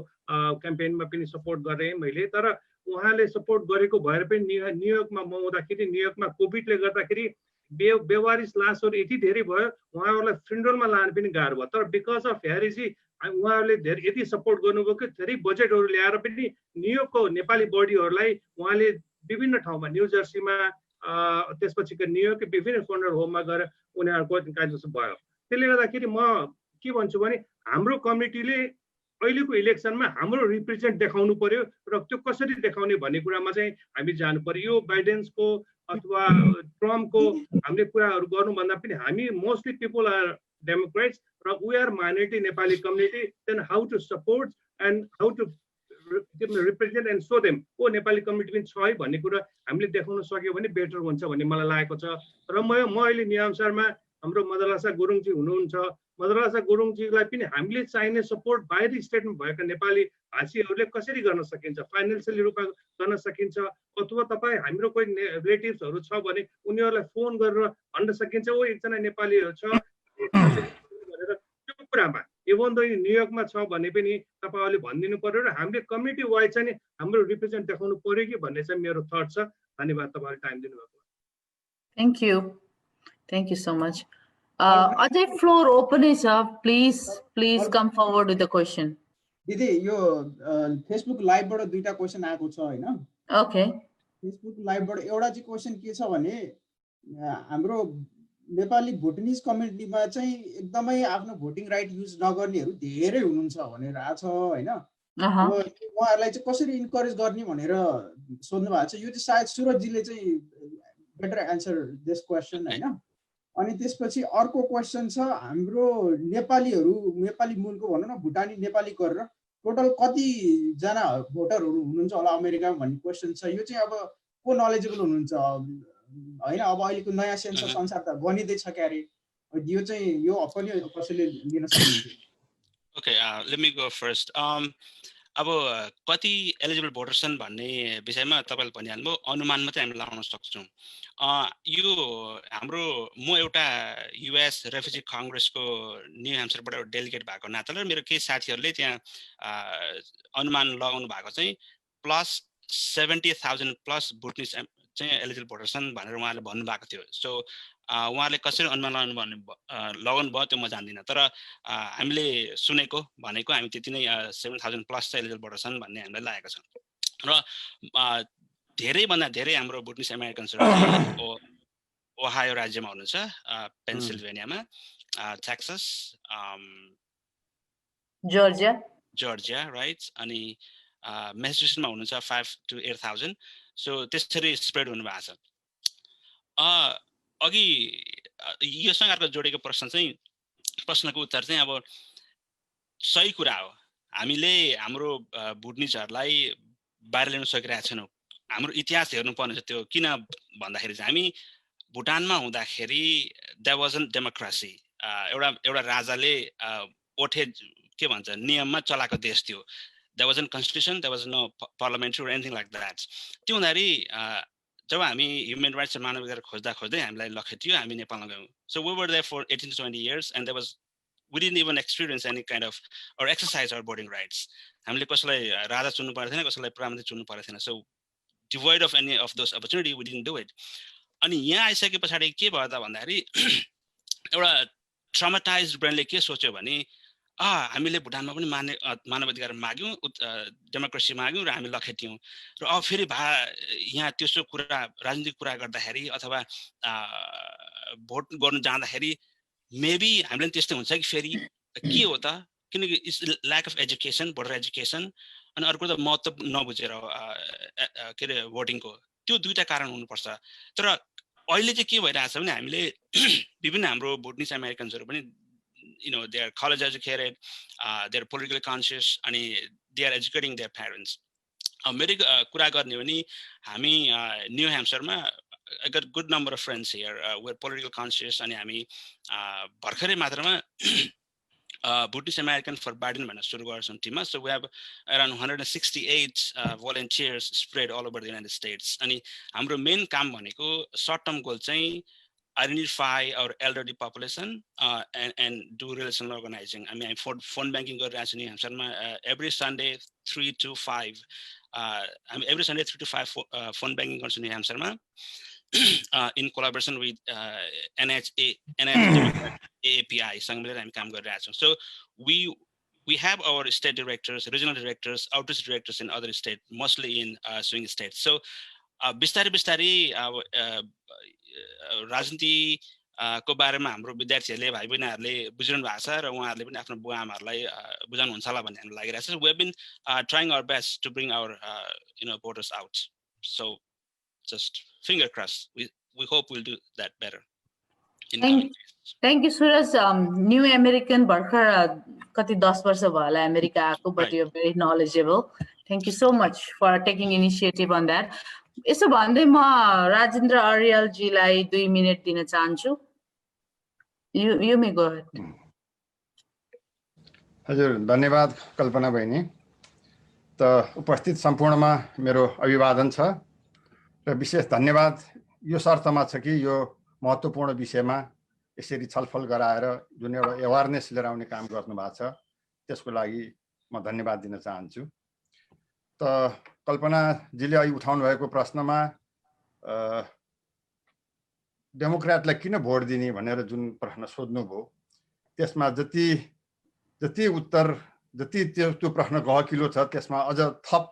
L: क्याम्पेनमा पनि सपोर्ट गरेँ मैले। तर उहाँले सपोर्ट गरेको भएर पनि न्युयोर्कमा म हुँदाखेरि न्युयोर्कमा कोभिडले गर्दाखेरि बेवारिस लासहरू यति धेरै भयो, उहाँहरूलाई फ्युनरलमा लान पनि गाह्रो भयो। तर बिकज अफ ह्यारीजी उहाँहरूले धेरै यति सपोर्ट गर्नुभयो कि धेरै बजेटहरू ल्याएर पनि न्युयोर्कको नेपाली बडीहरूलाई उहाँले विभिन्न ठाउँमा न्यू जर्सीमा त्यसपछि न्युयोर्कको विभिन्न फन्डर होममा गएर उनीहरूको जस्तो भयो। त्यसले गर्दाखेरि म के भन्छु भने हाम्रो कम्युनिटीले अहिलेको इलेक्सनमा हाम्रो रिप्रेजेन्ट देखाउनु पर्यो, र त्यो कसरी देखाउने भन्ने कुरामा चाहिँ हामी जानु पर्यो। यो बाइडेन्सको अथवा ट्रम्पको हामीले कुराहरू गर्नुभन्दा पनि हामी मोस्टली पिपल आर डेमोक्रेट्स र we are minority Nepali community, then how to support and how to represent and so them oh Nepali community पनि छ है भन्ने कुरा हामीले देखाउन सक्यो भने बेटर हुन्छ भन्ने मलाई लागेको छ। र म अहिले न्यू ह्याम्पसरमा हाम्रो मदलासा गुरुङजी हुनुहुन्छ, मदलासा गुरुङजीलाई पनि हामीले चाहिने सपोर्ट बाहिर स्टेटमा भएका नेपाली भाषीहरूले कसरी गर्न सकिन्छ, फाइनेन्सियली रूपमा गर्न सकिन्छ, अथवा तपाईँ हाम्रो कोही रिलेटिभ्सहरू छ भने उनीहरूलाई फोन गरेर भन्न सकिन्छ ओ एकजना नेपालीहरू छ भनेर। त्यो कुरामा इभन दो न्युयोर्कमा छ भने पनि तपाईँहरूले भनिदिनु पर्यो र हामीले कम्युनिटी वाइज चाहिँ हाम्रो रिप्रेजेन्ट देखाउनु पर्यो कि भन्ने चाहिँ मेरो थट छ। धन्यवाद तपाईँले टाइम दिनुभएको।
B: Thank you so much. Ajay, floor open is up. Please come forward with the question.
A: दिदी यो फेसबुक लाइभबाट दुईटा क्वेशन आएको छ हैन?
B: Okay.
A: फेसबुक लाइभबाट एउटा चाहिँ क्वेशन के छ भने हाम्रो नेपाली भोटनिज कम्युनिटीमा चाहिँ एकदमै आफ्नो भोटिङ राइट युज नगर्नेहरू धेरै हुनुहुन्छ भनेर आछ हैन? उहाँहरूलाई चाहिँ कसरी इन्करेज गर्ने भनेर सोध्नु भएको छ। यो चाहिँ सायद सुरजजीले चाहिँ बेटर एन्सर दिस क्वेसन हैन? अनि त्यसपछि अर्को क्वेसन छ, हाम्रो नेपाली मूलको भनौँ न भुटानी नेपाली गरेर टोटल कति जना भोटरहरू हुनुहुन्छ होला अमेरिकामा भन्ने क्वेसन छ। यो चाहिँ अब को नलेजेबल हुनुहुन्छ हैन? अब अहिलेको नयाँ सेन्सस अनुसार त बनिँदैछ क्यारे, यो चाहिँ यो पनि कसैले लिन सक्नुहुन्छ?
K: Okay, let me go first. अब कति एलिजिबल भोटर्स छन् भन्ने विषयमा तपाईँले भनिहाल्नुभयो, अनुमान मात्रै हामी लगाउन सक्छौँ। यो हाम्रो म एउटा युएस रेफ्युजी कङ्ग्रेसको न्यू ह्याम्पसरबाट एउटा डेलिगेट भएको नाताले मेरो केही साथीहरूले त्यहाँ अनुमान लगाउनु भएको चाहिँ प्लस 70,000 प्लस भुटनिज चाहिँ एलिजिबल भोटर्स छन् भनेर उहाँले भन्नुभएको थियो। सो उहाँले कसरी अनुमान लगाउनु भयो त्यो म जान्दिनँ, तर हामीले सुनेको भनेको हामी त्यति नै 7,000 प्लस चाहिँ एलिजिबल भोटर्स छन् भन्ने हामीलाई लागेको छ। र धेरैभन्दा धेरै हाम्रो भुटनिज अमेरिकन्सहरू ओहायो राज्यमा हुनुहुन्छ, पेन्सिल्भेनियामा, टेक्सास, जर्जिया राइट, अनि मेसाचुसेट्समा हुनुहुन्छ 5,000 to 8,000। सो त्यसरी स्प्रेड हुनुभएको छ। अघि योसँग अर्को जोडेको प्रश्नको उत्तर चाहिँ अब सही कुरा हो। हामीले हाम्रो भुटनिजहरूलाई बाहिर ल्याउन सकिरहेको छैनौँ। हाम्रो इतिहास हेर्नुपर्ने छ। त्यो किन भन्दाखेरि चाहिँ हामी भुटानमा हुँदाखेरि देयर वाजन्ट डेमोक्रेसी, एउटा राजाले ओठे के भन्छ नियममा चलाएको देश थियो। There wasn't constitution, there was no parliamentary or anything like that। त्यो हुँदाखेरि जब हामी ह्युमन राइट्स र मानवाधिकार खोज्दै हामीलाई लखेटियो, हामी नेपालमा गयौँ। So we were there for 18 to 20 years and we didn't even experience any kind of or exercise our voting rights. हामीले कसैलाई राजा चुन्नु परेको थिएन, कसैलाई प्रधानमन्त्री चुन्नु परेको थिएन. So devoid of any of those opportunity, we didn't do it. अनि यहाँ आइसके पछाडि के भयो त भन्दाखेरि एउटा ट्रमाटाइज्ड ब्रेनले के सोच्यो भने हामीले भुटानमा पनि मानव अधिकार माग्यौं, डेमोक्रेसी माग्यौं र हामी लखेट्यौं र अब फेरि यहाँ त्यसो कुरा राजनीतिक कुरा गर्दाखेरि अथवा भोट गर्न जाँदाखेरि मेबी हामीले त्यस्तै हुन्छ कि फेरि के हो त, किनकि it's lack of education, voter education, अनि अर्को त महत्त्व नबुझेर के अरे भोटिङको, त्यो दुईटा कारण हुनुपर्छ. तर अहिले चाहिँ के भइरहेछ भने हामीले विभिन्न हाम्रो भुटनिज अमेरिकन्सहरू पनि they are college educated, they are politically conscious, and they are educating their parents. मेरो कुरा गर्ने भने हामी new ह्याम्पसरमा I got a good number of friends here. We're political conscious, and हामी भर्खरै मात्रामा Bhutanese American for Biden भनेर सुरु गर्छौं टिममा. So we have around 168 volunteers spread all over the United States. अनि हाम्रो मेन काम भनेको short term goal चाहिँ identify our elderly population and do relational organizing. I mean, phone banking गरिरहेछु नि हाम्रोमा every Sunday 3 to 5 every Sunday 3 to 5 phone banking गर्छु नि हाम्रोमा in collaboration with NHA AAPI सँग मिलेर हामी काम गरिरहेछौं. So we have our state directors, regional directors, outreach directors in other states, mostly in swing states. So बिस्तारै बिस्तारै राजनीति को बारेमा हाम्रो विद्यार्थीहरूले भाइ बहिनीहरूले बुझिरहनु भएको छ र उहाँहरूले पनि आफ्नो बुवा आमाहरूलाई बुझाउनु हुन्छ होला भन्ने हामीलाई लागिरहेछ. So we have been trying our best to bring our voters out. So just finger crossed. We hope we'll do that better.
B: Thank you, Suraj. New American भर्खर कति 10 वर्ष भयो होला अमेरिका आएको, but you're very knowledgeable. Thank you so much for taking initiative on that. यसो भन्दै म राजेन्द्र अर्याल जीलाई 2 मिनेट दिन चाहन्छु. You may go ahead.
M: हजुर, धन्यवाद कल्पना बहिनी. त उपस्थित सम्पूर्णमा मेरो अभिवादन छ र विशेष धन्यवाद यो शर्तमा छ कि यो महत्त्वपूर्ण विषयमा यसरी छलफल गराएर जुन एउटा अवेयरनेस लिएर आउने काम गर्नु भएको छ त्यसको लागि म धन्यवाद दिन चाहन्छु. त कल्पना जीले अहिले उठाउनु भएको प्रश्नमा डेमोक्रेटलाई किन भोट दिने भनेर जुन प्रश्न सोध्नुभयो त्यसमा जति उत्तर जति त्यो प्रश्न गहकिलो छ त्यसमा अझ थप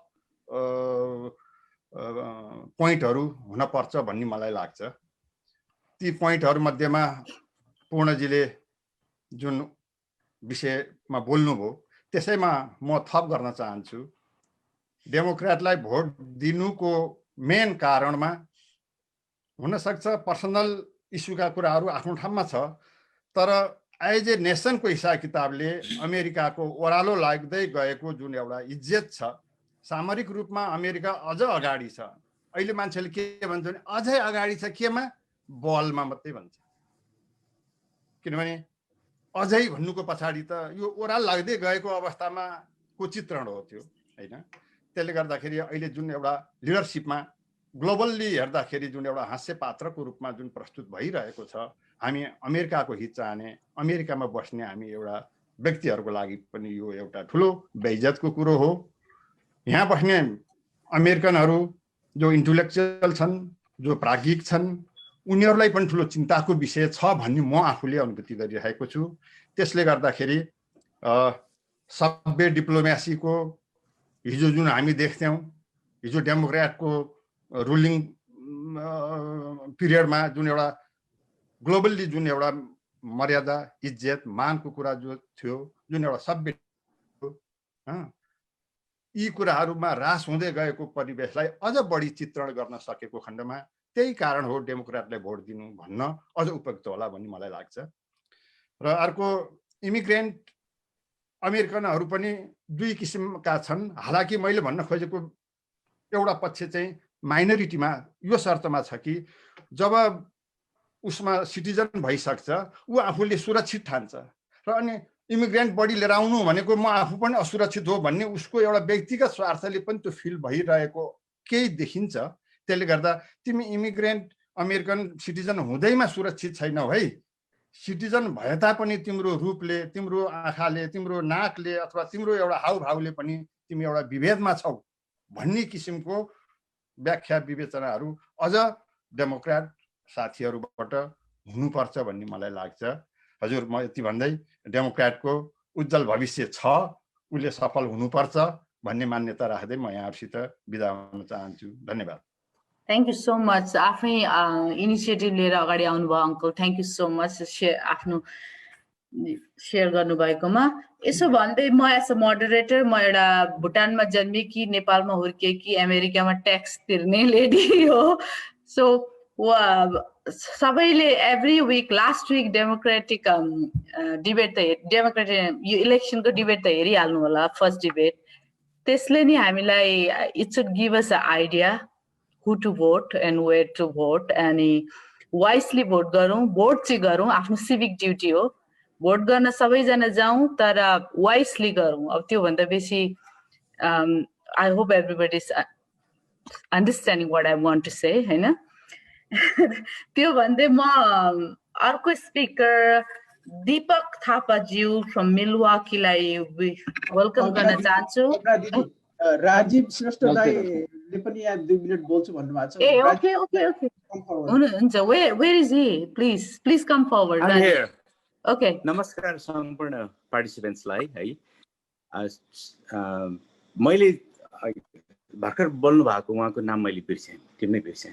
M: पोइन्टहरू हुन पर्छ भन्ने मलाई लाग्छ. ती पोइन्टहरू मध्येमा पूर्णजीले जुन विषयमा बोल्नुभयो त्यसैमा म थप गर्न चाहन्छु. डेमोक्रेटलाई भोट दिनुको मेन कारणमा हुन सक्छ पर्सनल इस्युका कुराहरू आफ्नो ठाउँमा छ, तर एज ए नेसनको हिसाब किताबले अमेरिकाको ओह्रालो लाग्दै गएको जुन एउटा इज्जत छ, सामरिक रूपमा अमेरिका अझ अगाडि छ. अहिले मान्छेले के भन्छ भने अझै अगाडि छ, केमा? बलमा मात्रै भन्छ. किनभने अझै भन्नुको पछाडि त यो ओह्राल लाग्दै गएको अवस्थामा को चित्रण हो त्यो, हैन? त्यसले गर्दाखेरि अहिले जुन एउटा लिडरसिपमा ग्लोबल्ली हेर्दाखेरि जुन एउटा हास्य पात्रको रूपमा जुन प्रस्तुत भइरहेको छ, हामी अमेरिकाको हित चाहने, अमेरिकामा बस्ने हामी एउटा व्यक्तिहरूको लागि पनि यो एउटा ठुलो बेइज्जतको कुरो हो. यहाँ बस्ने अमेरिकनहरू जो इन्टेलेक्चुअल छन्, जो प्राज्ञिक छन्, उनीहरूलाई पनि ठुलो चिन्ताको विषय छ भन्ने म आफूले अनुभूति गरिरहेको छु. त्यसले गर्दाखेरि सभ्य डिप्लोमेसीको हिजो जुन हामी देख्थ्यौं, हिजो डेमोक्रेटको रुलिङ पिरियडमा जुन एउटा ग्लोबल्ली जुन एउटा मर्यादा, इज्जत, मानको कुरा जो थियो, जुन एउटा सभ्य यी कुराहरूमा ह्रास हुँदै गएको परिवेशलाई अझ बढी चित्रण गर्न सकेको खण्डमा त्यही कारण हो डेमोक्रेटलाई भोट दिनु भन्न अझ उपयुक्त होला भन्ने मलाई लाग्छ. र अर्को इमिग्रेन्ट अमेरिकनहरू पनि दुई किसिमका छन्. हालाकि मैले भन्न खोजेको एउटा पक्ष चाहिँ माइनोरिटीमा यो शर्तमा छ कि जब उसमा सिटिजन भइसक्छ ऊ आफूले सुरक्षित ठान्छ र अनि इमिग्रेन्ट बढी लिएर आउनु भनेको म आफू पनि असुरक्षित हो भन्ने उसको एउटा व्यक्तिगत स्वार्थले पनि त्यो फिल भइरहेको केही देखिन्छ. त्यसले गर्दा तिमी इमिग्रेन्ट अमेरिकन सिटिजन हुँदैमा सुरक्षित छैनौ है, सिटिजन भए तापनि तिम्रो रूपले, तिम्रो आँखाले, तिम्रो नाकले अथवा तिम्रो एउटा हाउभावले पनि तिमी एउटा विभेदमा छौ भन्ने किसिमको व्याख्या विवेचनाहरू अझ डेमोक्रेट साथीहरूबाट हुनुपर्छ भन्ने मलाई लाग्छ। हजुर, म यति भन्दै डेमोक्रेटको उज्जवल भविष्य छ, उसले सफल हुनुपर्छ भन्ने मान्यता राख्दै म यहाँहरुसित बिदा हुन चाहन्छु। धन्यवाद।
B: Thank you so much. आफ्नै इनिसिएटिभ लिएर अगाडि आउनुभयो uncle, thank you so much आफ्नो सेयर गर्नुभएकोमा। यसो भन्दै म एज अ मोडरेटर, म एउटा भुटानमा जन्मेकी, नेपालमा हुर्केकी, अमेरिकामा ट्याक्स तिर्ने लेडी हो। सो सबैले every week last week Democratic debate त डेमोक्रेटिक यो इलेक्सनको डिबेट त हेरिहाल्नु होला, फर्स्ट डिबेट। त्यसले नि हामीलाई it should give us a idea who to vote and where to vote, अनि वाइसली भोट गरौँ, भोट चाहिँ गरौँ, आफ्नो सिभिक ड्युटी हो। भोट गर्न सबैजना जाउँ तर वाइसली गरौँ। अब त्योभन्दा बेसी I hope everybody is understanding what I want to say, होइन? त्यो भन्दै म अर्को स्पिकर दीपक थापाज्यू फ्रम मिलवाकीलाई वेलकम गर्न चाहन्छु।
A: राजीव श्रेष्ठ दाइले पनि यहाँ 2 मिनेट बोल्छु भन्नुभएको छ।
B: ए ओके ओके ओके हुन्छ। Where is he? Please come forward. Okay,
N: नमस्कार सम्पूर्ण पार्टिसिपेन्ट्सलाई है। मैले भर्खर बोल्नु भएको उहाँको नाम मैले बिर्सेँ, किन बिर्सेँ?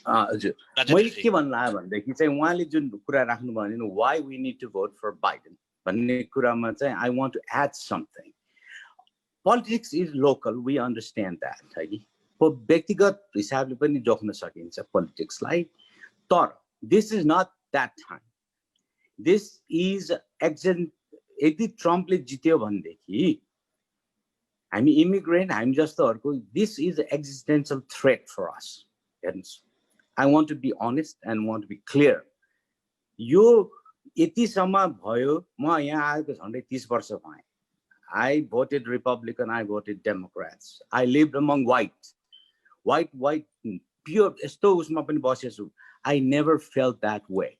N: हजुर, मैले के भन्नु आयो भनेदेखि चाहिँ उहाँले जुन कुरा राख्नुभयो नि, why we need to vote for Biden भन्ने कुरामा चाहिँ I want to add something. Politics is local, we understand that है। व्यक्तिगत हिसाबले पनि जोख्न सकिन्छ पोलिटिक्सलाई, तर this is not that time. This is यदि ट्रम्पले जित्यो भनेदेखि हामी इमिग्रेन्ट, हामी जस्तोहरूको this is existential threat for us. हेर्नुहोस्, I want to be honest and want to be clear. यो यतिसम्म भयो, म यहाँ आएको झन्डै 30 वर्ष भएँ। I voted Republican, I voted Democrats. I lived among white, pure, यस्तो उसमा पनि बसेछु। I never felt that way.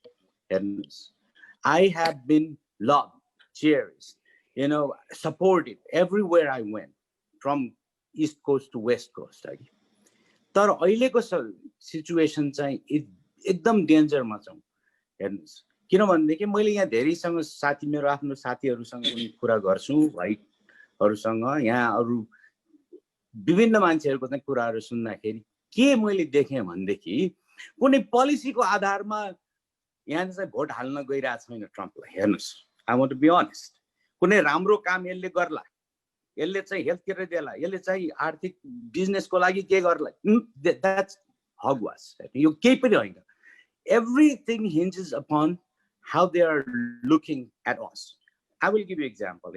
N: I have been loved, cherished, supported everywhere I went, from East Coast to West Coast. तर अहिलेको सिचुएसन चाहिँ एकदम डेन्जरमा छौँ। हेर्नुहोस्, किनभनेदेखि मैले यहाँ धेरैसँग साथी, मेरो आफ्नो साथीहरूसँग पनि कुरा गर्छु, भाइहरूसँग, यहाँ अरू विभिन्न मान्छेहरूको चाहिँ कुराहरू सुन्दाखेरि के मैले देखेँ भनेदेखि कुनै पोलिसीको आधारमा यहाँ चाहिँ भोट हाल्न गइरहेको छैन ट्रम्पलाई। हेर्नुहोस्, I want to be honest, कुनै राम्रो काम यसले गर्ला, यसले चाहिँ हेल्थ केयर देला, यसले चाहिँ आर्थिक बिजनेसको लागि के गर्ला, द्याट्स हगवास। यो केही पनि होइन। Everything hinges upon how they are looking at us. I will give you an example.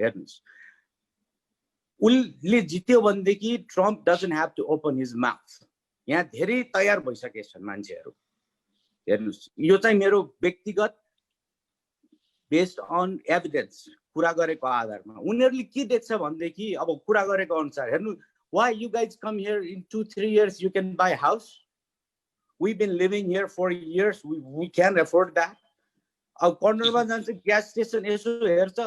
N: उसले जित्यो भनेदेखि Trump doesn't have to open his mouth. यहाँ धेरै तयार भइसकेका छन् मान्छेहरू। हेर्नुहोस्, यो चाहिँ मेरो व्यक्तिगत बेस्ड अन एभिडेन्स, कुरा गरेको आधारमा उनीहरूले के देख्छ भनेदेखि अब कुरा गरेको अनुसार हेर्नु, why you guys come here in 2-3 years you can buy a house? We've been living here for years. We can't afford that. Our corneरमा जान्छ, ग्यास स्टेसन यसो हेर्छ,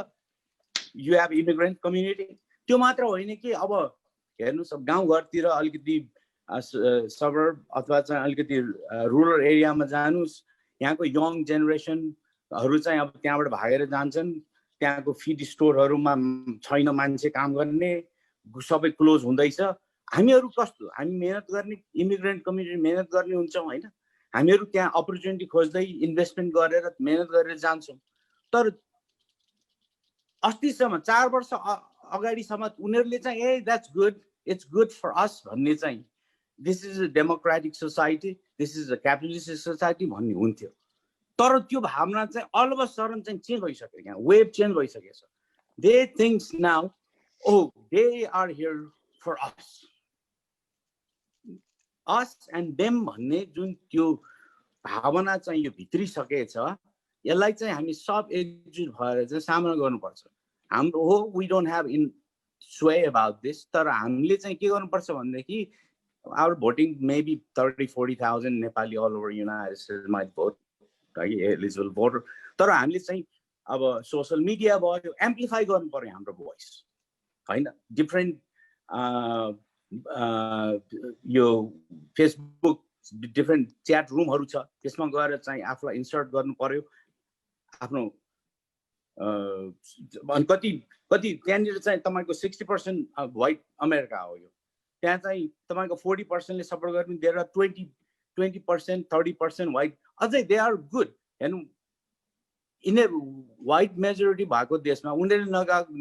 N: you have immigrant community. त्यो मात्र होइन कि अब हेर्नुस्, अब गाउँ घरतिर अलिकति सबर्ब अथवा चाहिँ अलिकति रुरल एरियामा जानुस्, यहाँको यङ जेनेरेसनहरू चाहिँ अब त्यहाँबाट भागेर जान्छन्। त्यहाँको फिड स्टोरहरूमा छैन मान्छे काम गर्ने, सबै क्लोज हुँदैछ। हामीहरू कस्तो, हामी मेहनत गर्ने, इमिग्रेन्ट कम्युनिटी मेहनत गर्ने हुन्छौँ होइन, हामीहरू त्यहाँ अपर्च्युनिटी खोज्दै इन्भेस्टमेन्ट गरेर मेहनत गरेर जान्छौँ। तर अस्तिसम्म 4 वर्ष अगाडिसम्म उनीहरूले चाहिँ ah that's good, it's good for us भन्ने चाहिँ, this is a democratic society, this is a capitalist society भन्ने हुन्थ्यो। तर त्यो भावना चाहिँ अल अफ अ सडन चाहिँ चेन्ज भइसक्यो, यहाँ वेभ चेन्ज भइसकेको छ। They think now, oh they are here for us and them भन्ने जुन त्यो भावना चाहिँ यो भित्रिसकेको छ, यसलाई चाहिँ हामी सब एकजुट भएर चाहिँ सामना गर्नुपर्छ। हाम्रो हो, we don't have in sway about this, तर हामीले चाहिँ के गर्नुपर्छ भनेदेखि our voting maybe 30-40,000 Nepali all over United States might vote, eligible voter तर हामीले चाहिँ अब सोसल मिडिया भयो एम्प्लिफाई गर्नु पर्यो हाम्रो भोइस हैन डिफ्रेन्ट यो फेसबुक डिफ्रेन्ट च्याट रुमहरू छ त्यसमा गएर चाहिँ आफूलाई इन्सर्ट गर्नु पर्यो आफ्नो अनि कति त्यहाँनिर चाहिँ तपाईँको 60% व्हाइट अमेरिका हो यो त्यहाँ चाहिँ तपाईँको 40%ले सपोर्ट गर्ने देयर आर 20% 30% व्हाइट अझै दे आर गुड हेर्नु इन ए व्हाइट मेजोरिटी भएको देशमा उनीहरूले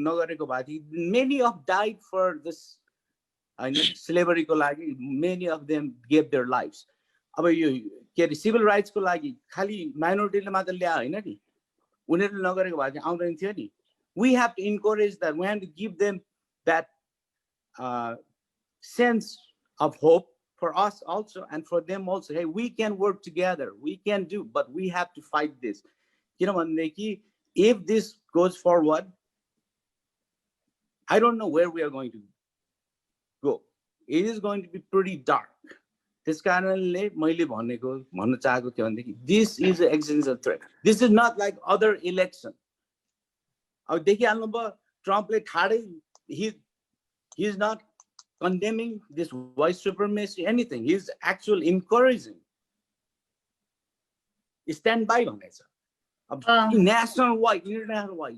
N: नगरेको भए many of died for this होइन स्लेभरीको लागि many of them gave their lives अब यो के अरे सिभिल राइट्सको लागि खालि माइनोरिटीले मात्र ल्यायो होइन नि उनीहरूले नगरेको भए चाहिँ आउँदैन थियो नि we have to encourage that we have to give them that sense of hope for us also and for them also. Hey, we can work together. We can do, but we have to fight this. You know, if this goes forward, I don't know where we are going to go. It is going to be pretty dark. This karanle मैले भन्न चाहेको थियो भनेदेखि this is an existential threat. This is not like other election. अब देखिहाल्नु भयो ट्रम्पले ठाडै he is not condemning this white supremacy, anything. He's actually encouraging. Stand by on it. National white, international white.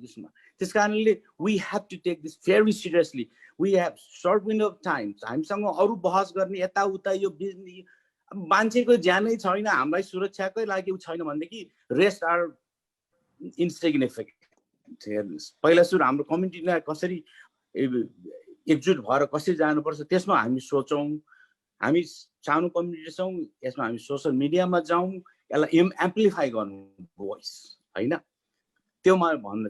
N: This kind of we have to take this very seriously. We have short window of time. हामीसँग अरु बहस गर्ने यता उता यो मान्छेको ज्यानै छैन हामीलाई सुरक्षाकै लागि उ छैन भनेदेखि रेस्ट आर इन्सिग्निफिकेन्ट पहिला सुरु हाम्रो कम्युनिटीलाई कसरी एकजुट भएर कसरी जानुपर्छ त्यसमा हामी सोचौं हामी सानो कम्युनिटी छौं यसमा हामी सोशल मिडियामा जाउँ यसलाई एम्प्लिफाई गर्नु भोइस हैन त्यो म भन्न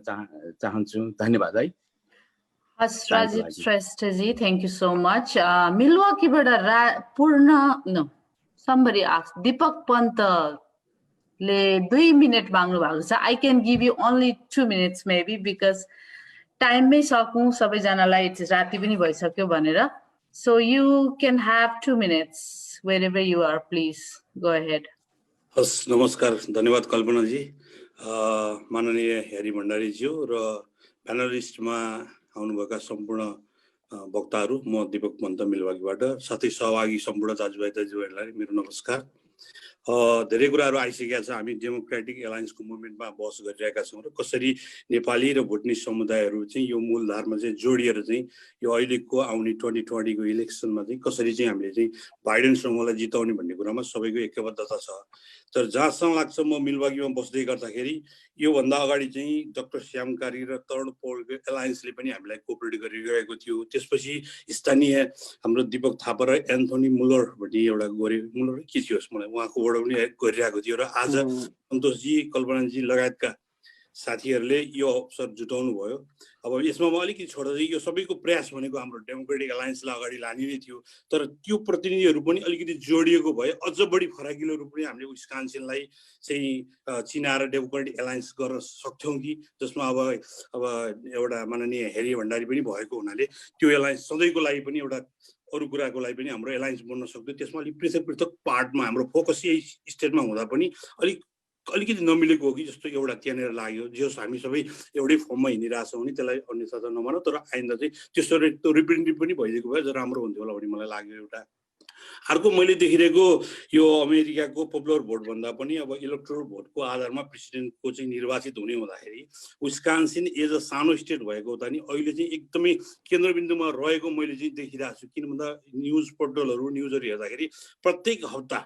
N: चाहन्छु धन्यवाद है
B: हस् राजीव श्रेष्ठजी थ्यांक यू सो मच मिल्वाकीबाट somebody asked दीपक पन्तले 2 मिनेट माग्नु भएको छ I can give you only 2 minutes maybe because टाइममै सकौं सबैजनालाई राति पनि भइसक्यो भनेर so you can have 2 minutes wherever you are please go ahead
O: हस् नमस्कार धन्यवाद कल्पना जी माननीय हेरी भण्डारी ज्यू र प्यानलिस्टमा आउनुभएका सम्पूर्ण वक्ताहरू म दीपक पन्त मिल्वाकीबाट साथै सहभागी सम्पूर्ण दाजुभाइ दाजुभाइलाई मेरो नमस्कार धेरै कुराहरू आइसकेका छ हामी डेमोक्रेटिक एलायन्सको मुभमेन्टमा बहस गरिरहेका छौं र कसरी नेपाली र भुटनिस समुदायहरू चाहिँ यो मूलधारमा चाहिँ जोडिएर चाहिँ यो अहिलेको आउने 2020 को इलेक्सनमा चाहिँ कसरी चाहिँ हामीले चाहिँ बाइडेन समूहलाई जिताउने भन्ने कुरामा सबैको एकबद्धता छ तर जहाँसम्म लाग्छ म मिल्वाकीमा बस्दै गर्दाखेरि यो भन्दा अगाडि चाहिँ डाक्टर श्यामकारी र तरुण पौडेलको एलायन्सले पनि हामीलाई कोअपरेट गरिरहेको थियो त्यसपछि स्थानीय हाम्रो दीपक थापा र एन्थोनी मुलर भन्ने एउटा मुलर के थियो मलाई उहाँकोबाट पनि गरिरहेको थियो र आज सन्तोषजी कल्पनाजी लगायतका साथीहरूले यो अवसर जुटाउनु भयो अब यसमा म अलिकति छोड्दै यो सबैको प्रयास भनेको हाम्रो डेमोक्रेटिक एलायन्सलाई अगाडि लाने नै थियो तर त्यो प्रतिनिधिहरू पनि अलिकति जोडिएको भए अझ बढी फराकिलो रूपले हामीले विस्कन्सिनलाई चाहिँ चिनाएर डेमोक्रेटिक एलायन्स गर्न सक्थ्यौं कि जसमा अब एउटा माननीय हेरी भण्डारी पनि भएको हुनाले त्यो एलायन्स सधैँको लागि पनि एउटा अरु कुराको लागि पनि हाम्रो एलायन्स बन्न सक्थ्यो त्यसमा अलि पृथक पृथक पार्टमा हाम्रो फोकस यही स्टेटमा हुँदा पनि अलिकति नमिलेको हो कि जस्तो एउटा त्यहाँनिर लाग्यो जे हामी सबै एउटै फर्ममा हिँडिरहेछौँ नि त्यसलाई अन्यथा त नमानौ तर आइन्दा चाहिँ त्यसरी त्यो रिप्रेजेन्टेटिभ पनि भइदिएको भए जरा राम्रो हुन्थ्यो होला भन्ने मलाई लाग्यो एउटा अर्को मैले देखिरहेको यो अमेरिकाको पपुलर भोट भन्दा पनि अब इलेक्टोरल भोटको आधारमा प्रेसिडेन्टको चाहिँ निर्वाचित हुने हुँदाखेरि विस्कन्सिन एज अ सानो स्टेट भएको हुँदा नि अहिले चाहिँ एकदमै केन्द्रबिन्दुमा रहेको मैले चाहिँ देखिरहेको छु किन भन्दा न्युज पोर्टलहरू न्युजहरू हेर्दाखेरि प्रत्येक हप्ता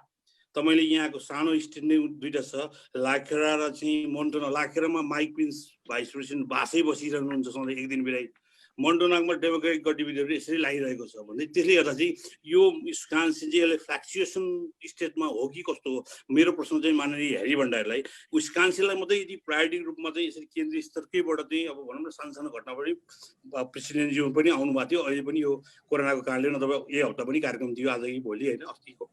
O: तपाईले यहाँको सानो स्टेट नै दुईटा छ लाखेरा र चाहिँ मोन्टोना लाखेरामा माइक पिन्स भाइस प्रेसिडेन्ट बासै बसिरहनुहुन्छ सधैँ एक दिन बिराई मोन्टोनामा डेमोक्रेटिक गतिविधिहरू यसरी लागिरहेको छ भने त्यसले गर्दा चाहिँ यो विस्कन्सिन चाहिँ यसले फ्लक्चुएसन स्टेटमा हो कि कस्तो हो मेरो प्रश्न चाहिँ माननीय हेरी भण्डारीलाई विस्कन्सिनलाई मात्रै यदि प्रायोरिटी रूपमा चाहिँ यसरी केन्द्रीय स्तरकैबाट चाहिँ अब भनौँ न सानो सानो घटना पनि प्रेसिडेन्टज्यू पनि आउनुभएको थियो अहिले पनि यो कोरोनाको कारणले नभए यही हप्ता पनि कार्यक्रम थियो आज कि भोलि होइन अस्तिको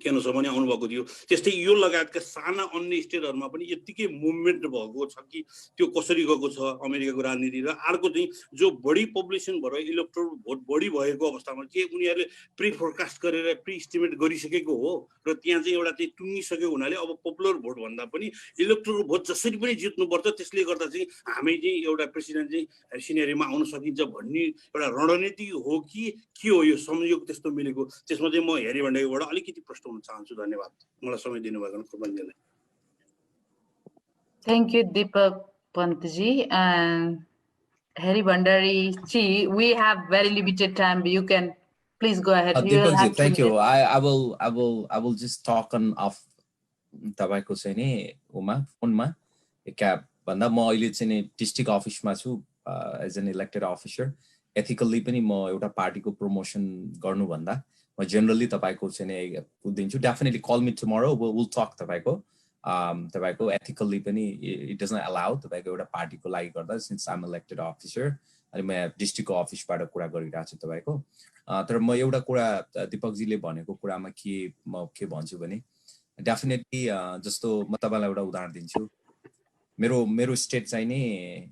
O: केनोसम्म पनि आउनुभएको थियो। त्यस्तै यो लगायतका साना अन्य स्टेटहरूमा पनि यत्तिकै मुभमेन्ट भएको छ कि त्यो कसरी गएको छ अमेरिकाको राजनीति। र अर्को चाहिँ जो बढी पपुलेसन भएर इलेक्टोरल भोट बढी भएको अवस्थामा के उनीहरूले प्री फोरकास्ट गरेर प्री इस्टिमेट गरिसकेको हो र त्यहाँ चाहिँ एउटा चाहिँ टुङ्गिसकेको हुनाले अब पपुलर भोट भन्दा पनि इलेक्टोरल भोट जसरी पनि जित्नुपर्छ, त्यसले गर्दा चाहिँ हामी चाहिँ एउटा प्रेसिडेन्ट चाहिँ सिनेरीमा आउन सकिन्छ भन्ने एउटा रणनीति हो कि के हो यो संयोग त्यस्तो मिलेको? त्यसमा चाहिँ म हेरी भण्डारीबाट अलिकति प्रश्न हुन चाहन्छु। धन्यवाद मलाई समय दिनुभएको कुर्बानीलाई।
B: Thank you, Deepak Pantji. And Hari Bhandari Ji, we have very limited time. You can please go ahead.
C: Deepak ji, thank you. I will just talk on off तपाईको चाहिँ नि उमा फोनमा क्या भन्दा म अहिले चाहिँ नि डिस्ट्रिक्ट अफिसमा छु as an elected officer. Ethically पनि म एउटा पार्टीको प्रमोसन गर्नु भन्दा म जनरली तपाईको चाहिँ नि दिन्छु। Definitely call me tomorrow, will talk तपाईको एथिकली पनि इट डजन्ट अलाउ तपाईको एउटा पार्टीको लागि गर्दा since I am elected officer अनि म डिस्ट्रिक्टको अफिसबाट कुरा गरिरहेको छु तपाईको। तर म एउटा कुरा दिपकजीले भनेको कुरामा म के भन्छु भने डेफिनेटली जस्तो म तपाईलाई एउटा उदाहरण दिन्छु। मेरो स्टेट चाहिँ नि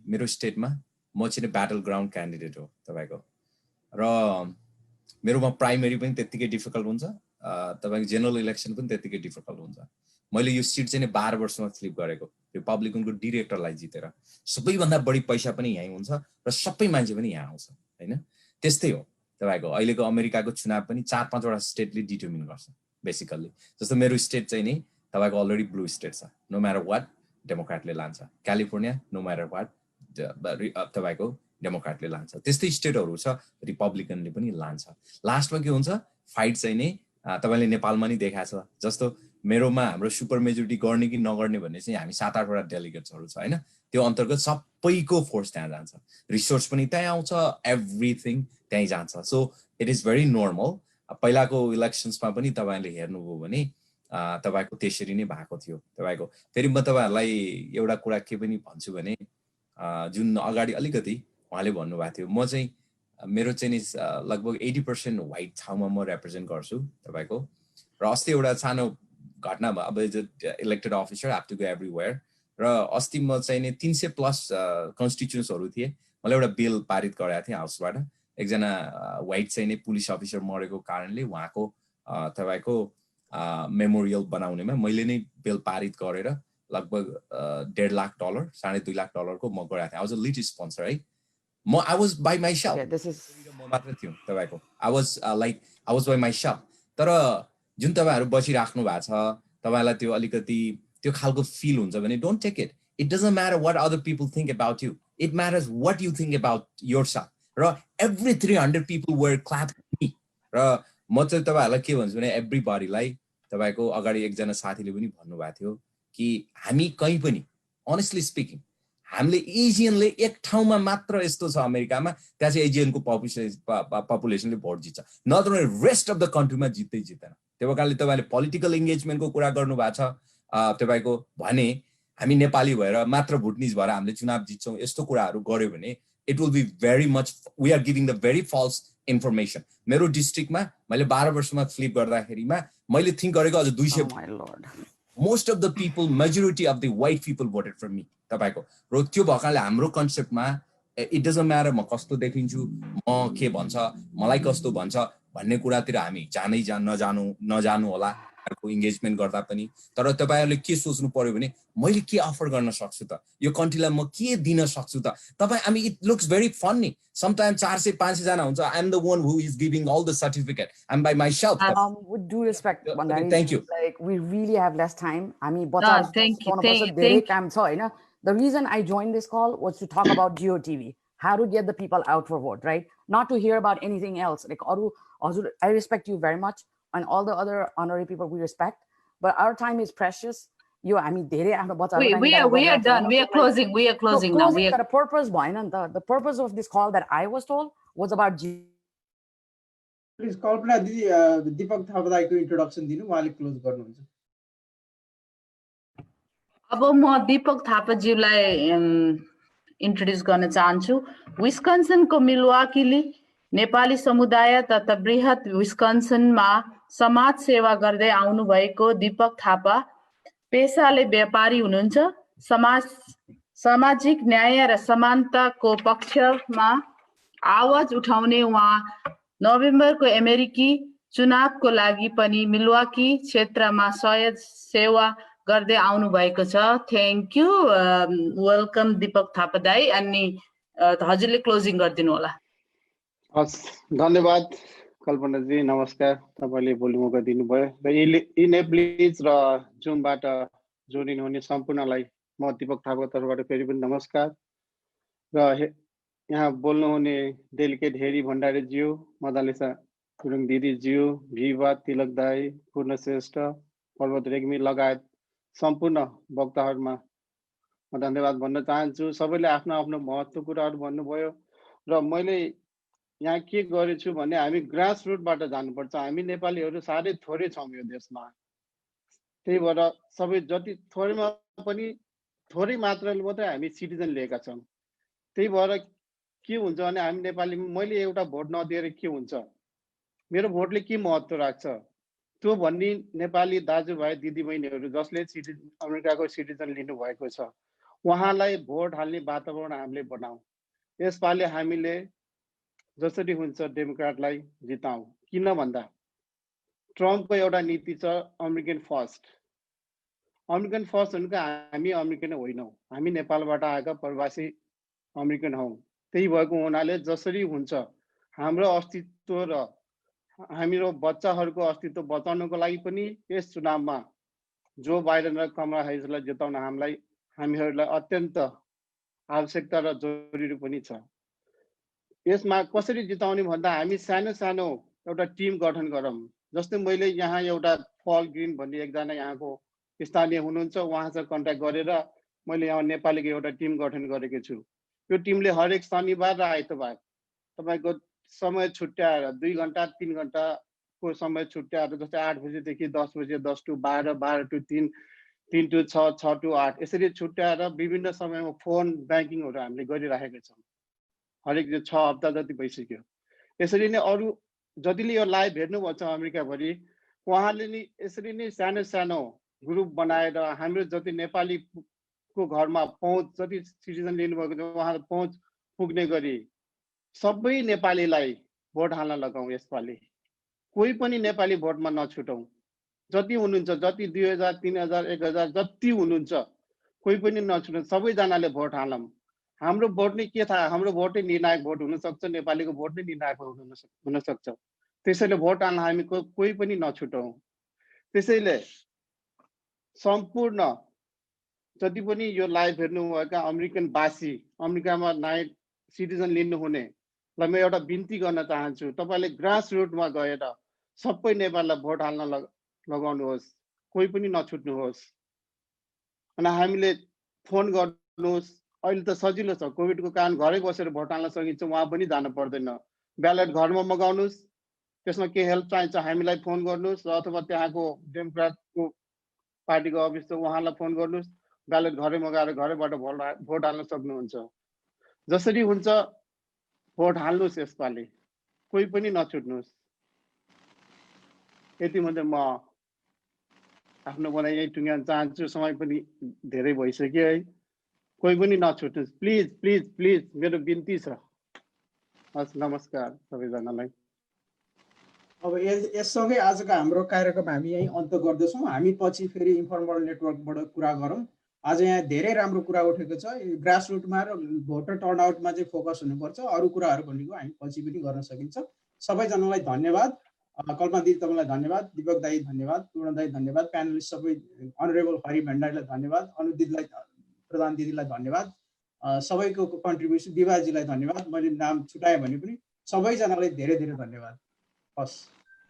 C: मेरो स्टेटमा म चाहिँ ब्याटल ग्राउन्ड क्यान्डिडेट हो तपाईको र मेरोमा प्राइमेरी पनि त्यतिकै डिफिकल्ट हुन्छ, तपाईको जेनरल इलेक्सन पनि त्यतिकै डिफिकल्ट हुन्छ। मैले यो सिट चाहिँ 12 वर्षमा फ्लिप गरेको रिपब्लिकनको डिरेक्टरलाई जितेर। सबैभन्दा बढी पैसा पनि यहीँ हुन्छ र सबै मान्छे पनि यहाँ आउँछ हैन। त्यस्तै हो तपाईको अहिलेको अमेरिकाको चुनाव पनि 4-5 वटा स्टेटले डिटर्मिन गर्छ बेसिकली। जस्तो मेरो स्टेट चाहिँ नि तपाईको अलरेडी ब्लू स्टेट छ, नो म्याटर वाट डेमोक्रेटले लान्छ। क्यालिफोर्निया नो म्याटर वाट तपाईको डेमोक्रेटले लान्छ। त्यस्तै स्टेटहरू छ रिपब्लिकनले पनि लान्छ। लास्टमा के हुन्छ फाइट चाहिँ नि तपाईले नेपालमा नि देखाएको छ। जस्तो मेरोमा हाम्रो सुपर मेजोरिटी गर्ने कि नगर्ने भन्ने चाहिँ हामी 7-8 वटा डेलिगेट्सहरू छ हैन। त्यो अन्तर्गत सबैको फोर्स त्यहाँ जान्छ, रिसोर्स पनि त्यहाँ आउँछ, एभ्रिथिङ त्यहीँ जान्छ। So it is very normal. पहिलाको इलेक्सन्समा पनि तपाईले हेर्नुभयो भने तपाईको त्यसरी नै भएको थियो तपाईको। फेरि म तपाईहरुलाई एउटा कुरा के पनि भन्छु भने जुन अगाडि अलिकति उहाँले भन्नुभएको थियो, म चाहिँ मेरो चाहिँ लगभग 80% व्हाइट ठाउँमा म रिप्रेजेन्ट गर्छु तपाईको। र अस्ति एउटा सानो घटना भयो, अब as elected officer have to go everywhere. र अस्ति म चाहिँ 300+ कन्स्टिट्युएन्ट्सहरू थिए। मैले एउटा बिल पारित गराएको थिएँ हाउसबाट। एकजना व्हाइट चाहिँ पुलिस अफिसर मरेको कारणले उहाँको तपाईको मेमोरियल बनाउनेमा मैले नै बिल पारित गरेर लगभग $1.5 लाख $2.5 लाख को म गराएको थिएँ। I was a lead sponsor है। म I was by myself. म मात्र थियो तपाईको। I was by myself. तर जुन तपाईहरु बसिराख्नु भएको छ तपाईलाई त्यो अलिकति त्यो खालको फिल हुन्छ भने don't take it. It doesn't matter what other people think about you, it matters what you think about yourself. र every 300 people were clap me. र म चाहिँ तपाईहरुलाई के भन्छु भने एभ्रीबडीलाई तपाईको अगाडि एकजना साथीले पनि भन्नुभएको थियो कि हामी कहीं पनि अनेस्टली स्पिकिङ हामीले एजियनले एक ठाउँमा मात्र यस्तो छ अमेरिकामा, त्यहाँ चाहिँ एजियनको पपुलेसनले भोट जित्छ, नत्र रेस्ट अफ द कन्ट्रीमा जित्दै जित्दैन। त्यही कारणले तपाईले पोलिटिकल एंगेजमेन्टको कुरा गर्नु भएको छ तपाईको भने हामी नेपाली भएर मात्र भुटनिज भएर हामीले चुनाव जित्छौं यस्तो कुराहरू गर्यो भने it will be very much we are giving the very false information. मेरो डिस्ट्रिक्टमा मैले 12 वर्षमा फ्लिप गर्दाखेरिमा मैले थिंक गरेको अझ 200 most of the people, majority of the white people voted for me तपाईको। र त्यो भएकाले हाम्रो कन्सेप्टमा इट डजन्ट म्याटर म कस्तो देखिन्छु, म के भन्छ, मलाई कस्तो भन्छ भन्ने कुरातिर हामी नजानु होला इन्गेजमेन्ट गर्दा पनि। तर तपाईहरुले के सोच्नु पर्यो भने मैले के अफर गर्न सक्छु त, यो कन्ट्रीलाई म के दिन सक्छु त। तपाई I mean, it looks very funny. Sometimes 400-500 जना हुन्छ, I'm the one who is giving all the certificate. I'm by myself.
J: With due respect, Bhandari,
C: thank you.
J: Like we really have less time. I mean,
B: thank you.
J: The reason I joined this call was to talk about GeoTV, how to get the people out for vote, right? Not to hear about anything else. Like, I respect you very much, and all the other honorary people we respect, but our time is precious. We are
B: done. We are closing. We are closing now.
J: The purpose, the purpose of this call that I was told was about
A: Please, Kalpana Didi, Deepak Thapadaiको introduction दिनु, उहाँले क्लोज गर्नुहुन्छ।
B: अब म दीपक थापाज्यूलाई इन्ट्रोड्युस गर्न चाहन्छु। विस्कन्सनको मिल्वाकीले नेपाली समुदाय तथा बृहत विस्कन्सनमा समाज सेवा गर्दै आउनुभएको दीपक थापा पेसाले व्यापारी हुनुहुन्छ। सामाजिक न्याय र समानताको पक्षमा आवाज उठाउने उहाँ नोभेम्बरको अमेरिकी चुनावको लागि पनि मिल्वाकी क्षेत्रमा सेवा गर्दै आउनु भएको छ। Thank you. Welcome Deepak Thapa दाई। अनि हजुरले क्लोजिङ गरिदिनु होला।
P: हस्, धन्यवाद कल्पनाजी। नमस्कार, तपाईँले बोल्नु मौका दिनुभयो र इनेब्लिज र जुमबाट जोडिनुहुने सम्पूर्णलाई म दीपक थापाको तर्फबाट फेरि पनि नमस्कार। र यहाँ बोल्नुहुने डेलिकेट हेरी भण्डारीज्यू, मदालिसा गुरुङ दिदीज्यू, भिवा तिलक दाई, पूर्ण श्रेष्ठ, पर्वत रेग्मी लगायत सम्पूर्ण वक्ताहरूमा म धन्यवाद भन्न चाहन्छु। सबैले आफ्नो आफ्नो महत्त्व कुराहरू भन्नुभयो र मैले यहाँ के गरेछु भने हामी ग्रास रुटबाट जानुपर्छ। हामी नेपालीहरू साह्रै थोरै छौँ यो देशमा, त्यही भएर सबै जति थोरैमा पनि थोरै मात्राले मात्रै हामी सिटिजन लिएका छौँ। त्यही भएर के हुन्छ भने हामी नेपाली, मैले एउटा भोट नदिएर के हुन्छ, मेरो भोटले के महत्त्व राख्छ, त्यो भन्ने नेपाली दाजुभाइ दिदीबहिनीहरू जसले अमेरिकाको सिटिजन लिनुभएको छ उहाँलाई भोट हाल्ने वातावरण हामीले बनाऊ। यसपालि हामीले जसरी हुन्छ डेमोक्रेटलाई जिताऊ। किन भन्दा ट्रम्पको एउटा नीति छ अमेरिकन फर्स्ट। अमेरिकन फर्स्ट भनेको हामी अमेरिकन होइनौँ, हामी नेपालबाट आएका प्रवासी अमेरिकन हौँ। त्यही भएको हुनाले जसरी हुन्छ हाम्रो अस्तित्व र हाम्रो बच्चाहरूको अस्तित्व बचाउनको लागि पनि यस चुनावमा जो बाइडेन र कमला ह्यारिसलाई जिताउन हामीहरूलाई अत्यन्त आवश्यकता र जरुरी पनि छ। यसमा कसरी जिताउने भन्दा हामी सानो सानो एउटा टिम गठन गरौँ। जस्तै मैले यहाँ एउटा पल ग्रिन भन्ने एकजना यहाँको स्थानीय हुनुहुन्छ, उहाँसँग कन्ट्याक्ट गरेर मैले यहाँ नेपालीको एउटा टिम गठन गरेको छु। यो टिमले हरेक शनिबार र आइतबार तपाईँको समय छुट्याएर 2 घन्टा 3 घन्टाको समय छुट्याएर, जस्तै 8 बजेदेखि 10 बजे, 10 to 12, 12 to 3, 3 to 6, 6 to 8 यसरी छुट्याएर विभिन्न समयमा फोन ब्याङ्किङहरू हामीले गरिराखेका छौँ। हरेक 6 हप्ता जति भइसक्यो। यसरी नै अरू जतिले यो लाइभ हेर्नुभएको छ अमेरिकाभरि, उहाँले नि यसरी नै सानो सानो ग्रुप बनाएर हाम्रो जति नेपालीको घरमा पहुँच, जति सिटिजन लिनुभएको छ उहाँलाई पहुँच पुग्ने गरी सबै नेपालीलाई भोट हाल्न लगाउँ। यसपालि कोही पनि नेपाली भोटमा नछुटौँ। जति हुनुहुन्छ, जति 2000, 3000, 1000 जति हुनुहुन्छ, कोही पनि नछुटौँ। सबैजनाले भोट हालौँ। हाम्रो भोट नै के थाहा, हाम्रो भोटै निर्णायक भोट हुनसक्छ, नेपालीको भोट नै निर्णायक हुनसक्छ। त्यसैले भोट हाल्न हामी कोही पनि नछुटौँ। त्यसैले सम्पूर्ण जति पनि यो लाइभ हेर्नुभएका अमेरिकनवासी, अमेरिकामा नयाँ सिटिजन लिनुहुनेलाई म एउटा बिन्ती गर्न चाहन्छु, तपाईँले ग्रास रुटमा गएर सबै नेपाललाई भोट हाल्न लगाउनुहोस्, कोही पनि नछुट्नुहोस्। अनि हामीले फोन गर्नुहोस्। अहिले त सजिलो छ, कोभिडको कारण घरै बसेर भोट हाल्न सकिन्छ, उहाँ पनि जानु पर्दैन। ब्यालेट घरमा मगाउनुहोस्, त्यसमा के हेल्प चाहिन्छ हामीलाई फोन गर्नुहोस्, अथवा त्यहाँको डेमोक्रेटको पार्टीको अफिस छ उहाँलाई फोन गर्नुहोस्, ब्यालेट घरै मगाएर घरैबाट भोट हाल्न सक्नुहुन्छ। जसरी हुन्छ भोट हाल्नुहोस्, यसपालि कोही पनि नछुट्नुहोस्। यति मात्रै म आफ्नो भनाइ यही टुङ्ग्याउन चाहन्छु। समय पनि धेरै भइसक्यो है, कोही पनि नछुट्नुहोस् प्लिज प्लिज प्लिज, मेरो बिन्ती छ। हस्, नमस्कार सबैजनालाई।
A: अब यससँगै आजको हाम्रो कार्यक्रम हामी यहीँ अन्त गर्दछौँ। हामी पछि फेरि इन्फर्मल नेटवर्कबाट कुरा गरौँ। आज यहाँ धेरै राम्रो कुरा उठेको छ। ग्रास रुटमा र भोटर टर्नआउटमा चाहिँ फोकस हुनुपर्छ। अरू कुराहरू भनेको हामी पछि पनि गर्न सकिन्छ। सबैजनालाई धन्यवाद। कल्पना दिदी तपाईँलाई धन्यवाद, दीपक दाई धन्यवाद, पूर्ण दाई धन्यवाद, प्यानलिस्ट सबै अनरेबल हरि भण्डारीलाई धन्यवाद, अनु दिदीलाई, प्रधान दिदीलाई धन्यवाद, सबैको कन्ट्रिब्युसन, दिवाजीलाई धन्यवाद। मैले नाम छुटाएँ भने पनि सबैजनालाई धेरै धेरै धन्यवाद। हस्।